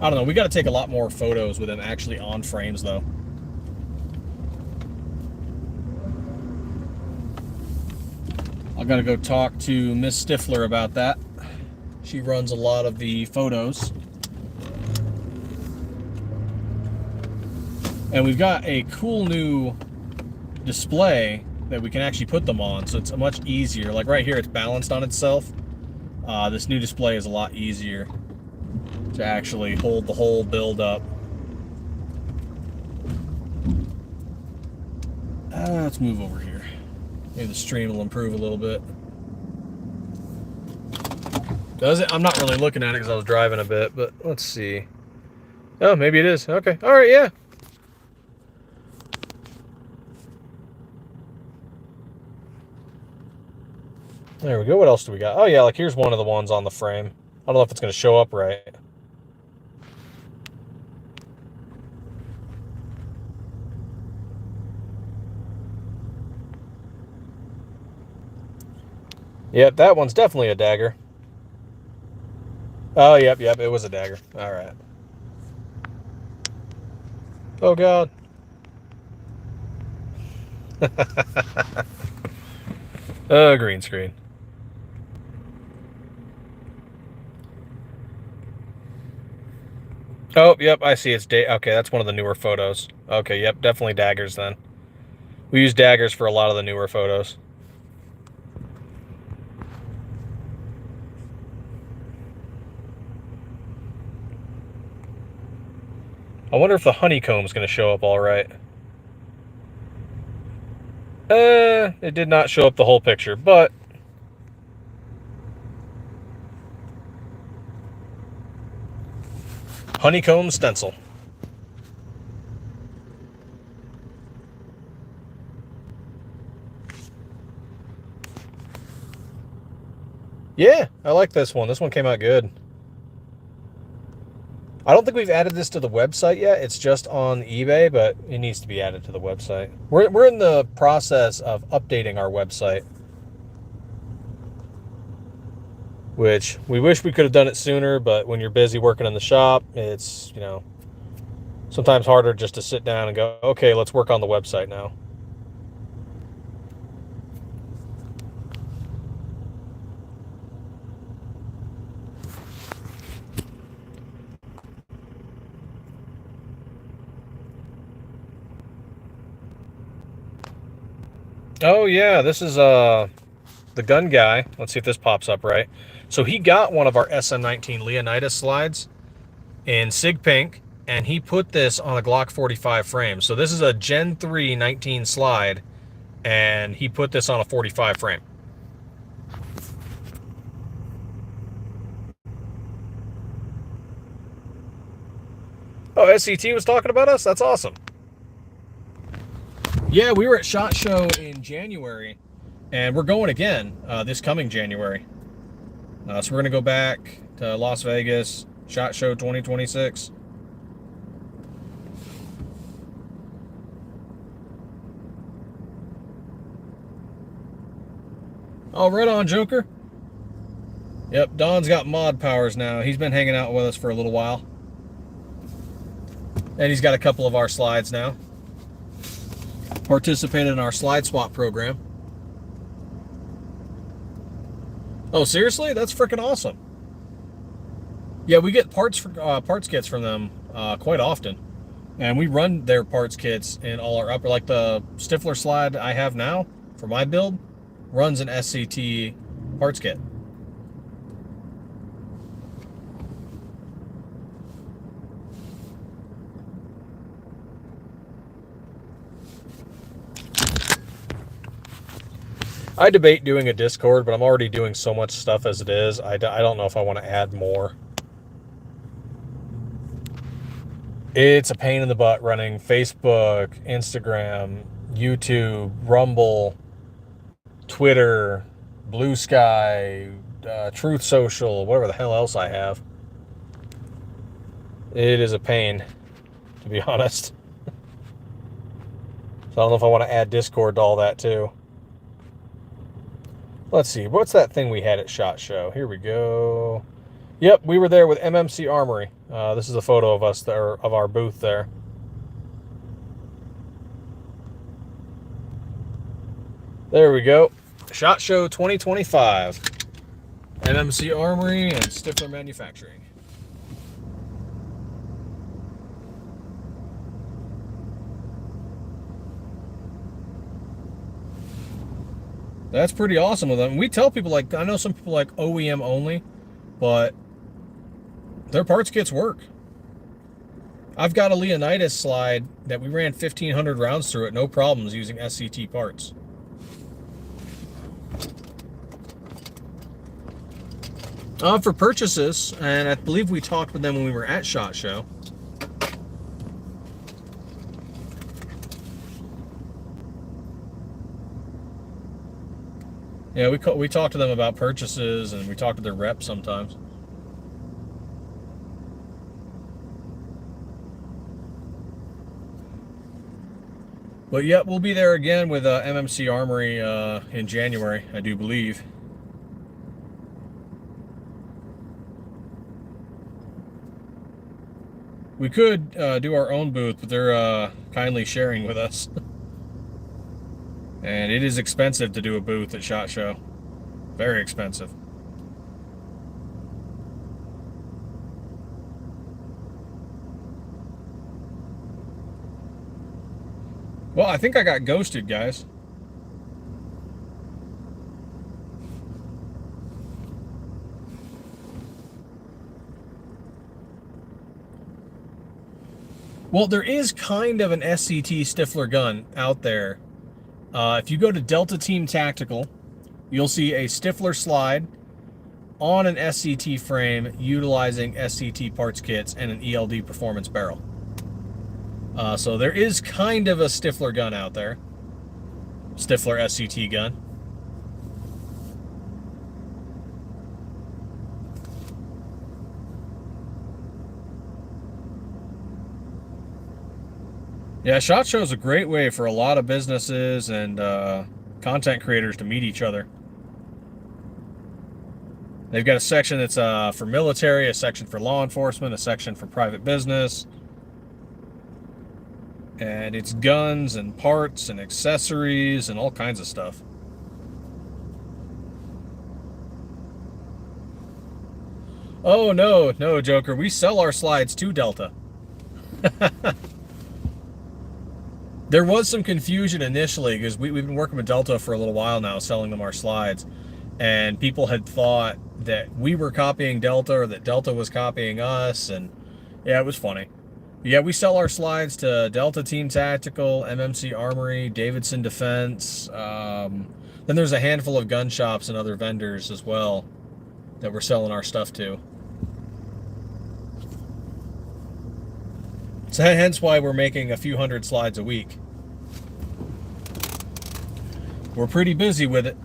I don't know. We got to take a lot more photos with them actually on frames, though. I got to go talk to Miss Stiffler about that. She runs a lot of the photos. And we've got a cool new display that we can actually put them on, so it's much easier. Like right here, it's balanced on itself. This new display is a lot easier to actually hold the whole build up. Let's move over here. Maybe the stream will improve a little bit. Does it? I'm not really looking at it because I was driving a bit, but let's see. Oh, maybe it is. Okay. All right, yeah. There we go. What else do we got? Oh, yeah, like here's one of the ones on the frame. I don't know if it's going to show up right. Yep, that one's definitely a dagger. Oh, yep, it was a dagger. All right. Oh, God. Green screen. Oh, yep, I see it's okay, that's one of the newer photos. Okay, yep, definitely daggers then. We use daggers for a lot of the newer photos. I wonder if the honeycomb's going to show up all right. It did not show up the whole picture, but honeycomb stencil. Yeah, I like this one. This one came out good. I don't think we've added this to the website yet. It's just on eBay, but it needs to be added to the website. We're in the process of updating our website, which we wish we could have done it sooner, but when you're busy working in the shop, it's, you know, sometimes harder just to sit down and go, okay, let's work on the website now. Oh yeah, this is the gun guy. Let's see if this pops up right. So he got one of our SM19 Leonidas slides in Sig Pink, and he put this on a Glock 45 frame. So this is a Gen 3 19 slide, and he put this on a 45 frame. Oh, SCT was talking about us? That's awesome. Yeah, we were at SHOT Show in January, and we're going again this coming January. So we're going to go back to Las Vegas, SHOT Show 2026. Oh, right on, Joker. Yep, Don's got mod powers now. He's been hanging out with us for a little while. And he's got a couple of our slides now. Participated in our slide swap program. Oh, seriously? That's freaking awesome. Yeah, we get parts kits from them quite often. And we run their parts kits in all our upper, like the Stiffler slide I have now for my build, runs an SCT parts kit. I debate doing a Discord, but I'm already doing so much stuff as it is. I don't know if I want to add more. It's a pain in the butt running Facebook, Instagram, YouTube, Rumble, Twitter, Blue Sky, Truth Social, whatever the hell else I have. It is a pain, to be honest. So I don't know if I want to add Discord to all that too. Let's see, what's that thing we had at SHOT Show? Here we go. Yep, we were there with MMC Armory. This is a photo of us there, of our booth there. There we go. SHOT Show 2025. MMC Armory and Stiffler Manufacturing. That's pretty awesome of them. We tell people, like, I know some people like OEM only, but their parts kits work. I've got a Leonidas slide that we ran 1,500 rounds through it, no problems, using SCT parts. For purchases, and I believe we talked with them when we were at SHOT Show. Yeah, we talk to them about purchases, and we talk to their reps sometimes. But yeah, we'll be there again with MMC Armory in January, I do believe. We could do our own booth, but they're kindly sharing with us. And it is expensive to do a booth at SHOT Show. Very expensive. Well, I think I got ghosted, guys. Well, there is kind of an SCT Stiffler gun out there. If you go to Delta Team Tactical, you'll see a Stiffler slide on an SCT frame utilizing SCT parts kits and an ELD performance barrel. So there is kind of a Stiffler gun out there. Stiffler SCT gun. Yeah, SHOT Show is a great way for a lot of businesses and content creators to meet each other. They've got a section that's for military, a section for law enforcement, a section for private business. And it's guns and parts and accessories and all kinds of stuff. Oh, no, Joker. We sell our slides to Delta. There was some confusion initially because we've been working with Delta for a little while now, selling them our slides. And people had thought that we were copying Delta or that Delta was copying us. And yeah, it was funny. Yeah, we sell our slides to Delta Team Tactical, MMC Armory, Davidson Defense. Then there's a handful of gun shops and other vendors as well that we're selling our stuff to. So hence why we're making a few hundred slides a week. We're pretty busy with it.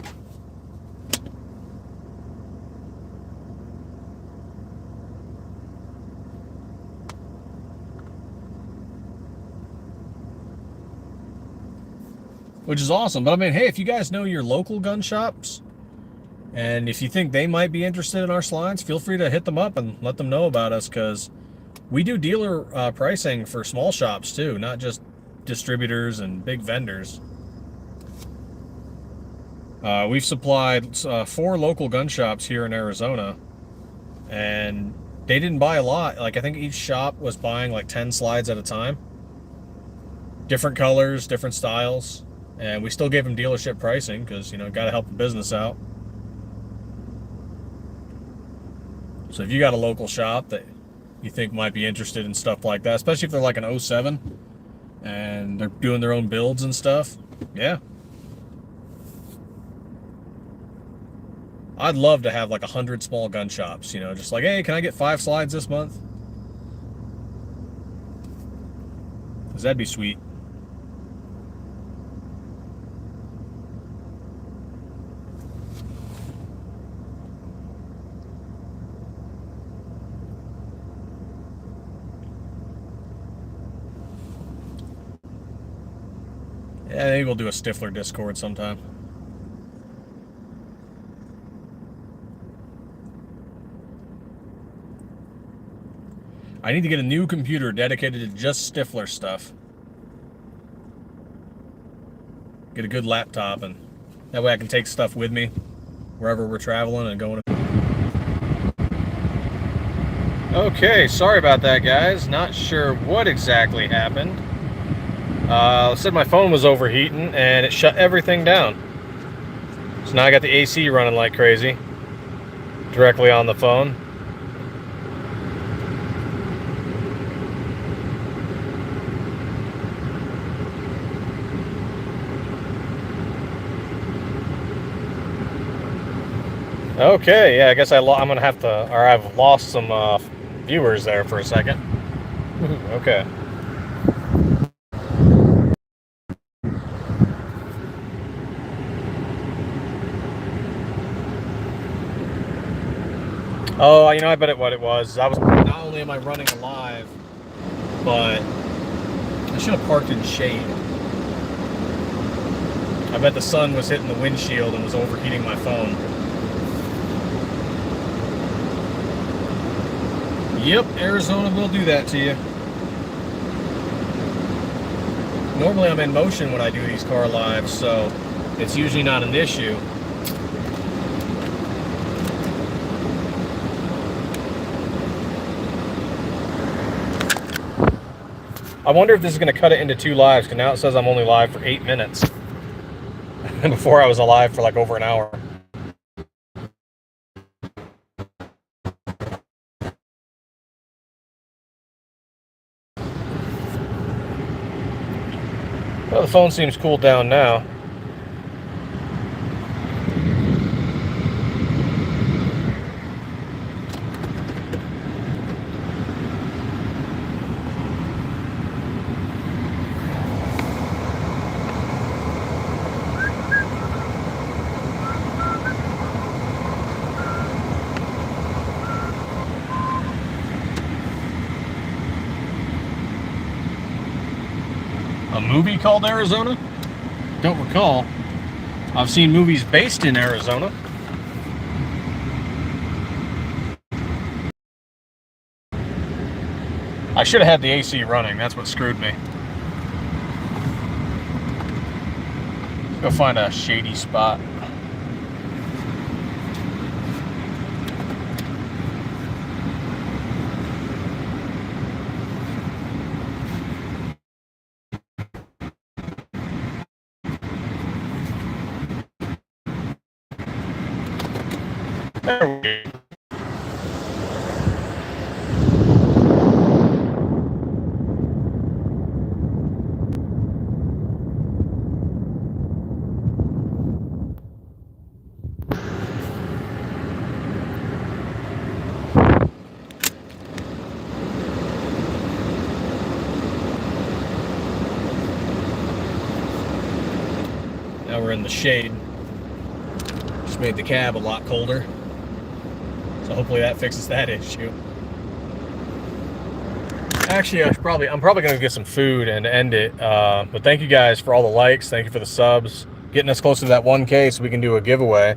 Which is awesome. But I mean, hey, if you guys know your local gun shops, and if you think they might be interested in our slides, feel free to hit them up and let them know about us, because we do dealer pricing for small shops too, not just distributors and big vendors. We've supplied 4 local gun shops here in Arizona, and they didn't buy a lot. Like, I think each shop was buying like 10 slides at a time. Different colors, different styles. And we still gave them dealership pricing because, you know, got to help the business out. So if you got a local shop that you think might be interested in stuff like that, especially if they're like an 07 and they're doing their own builds and stuff, yeah. I'd love to have like 100 small gun shops, you know, just like, hey, can I get 5 slides this month? Because that'd be sweet. Yeah, maybe we'll do a Stiffler Discord sometime. I need to get a new computer dedicated to just Stiffler stuff. Get a good laptop, and that way I can take stuff with me wherever we're traveling and going. Okay, sorry about that, guys. Not sure what exactly happened. Said my phone was overheating and it shut everything down. So now I got the AC running like crazy directly on the phone. Okay, yeah, I guess I'm gonna have to, or I've lost some viewers there for a second. Okay. Oh, you know, I bet what it was. Not only am I running live, but I should have parked in shade. I bet the sun was hitting the windshield and was overheating my phone. Yep, Arizona will do that to you. Normally I'm in motion when I do these car lives, so it's usually not an issue. I wonder if this is going to cut it into 2 lives, because now it says I'm only live for 8 minutes. And before I was alive for like over an hour. Well, the phone seems cooled down now. A movie called Arizona? Don't recall. I've seen movies based in Arizona. I should have had the AC running. That's what screwed me. Let's go find a shady spot. There we go. Now we're in the shade. Just made the cab a lot colder. So hopefully that fixes that issue. Actually, I'm probably going to get some food and end it. But thank you guys for all the likes. Thank you for the subs. Getting us closer to that 1K so we can do a giveaway.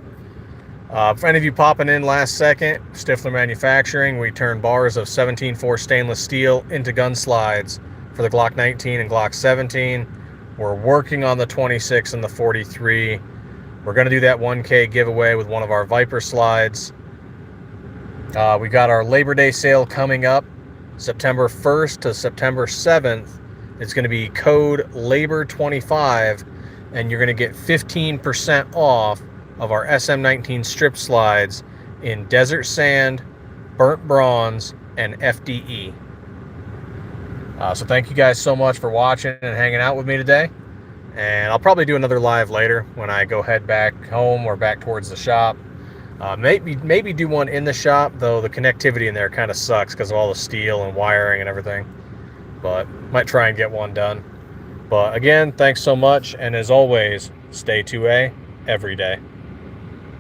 For any of you popping in last second, Stiffler Manufacturing, we turn bars of 17.4 stainless steel into gun slides for the Glock 19 and Glock 17. We're working on the 26 and the 43. We're going to do that 1K giveaway with one of our Viper slides. We got our Labor Day sale coming up, September 1st to September 7th. It's going to be code LABOR25, and you're going to get 15% off of our SM19 strip slides in desert sand, burnt bronze, and FDE. So thank you guys so much for watching and hanging out with me today. And I'll probably do another live later when I go head back home or back towards the shop. Maybe do one in the shop, though the connectivity in there kind of sucks because of all the steel and wiring and everything. But might try and get one done. But again, thanks so much. And as always, stay 2A every day.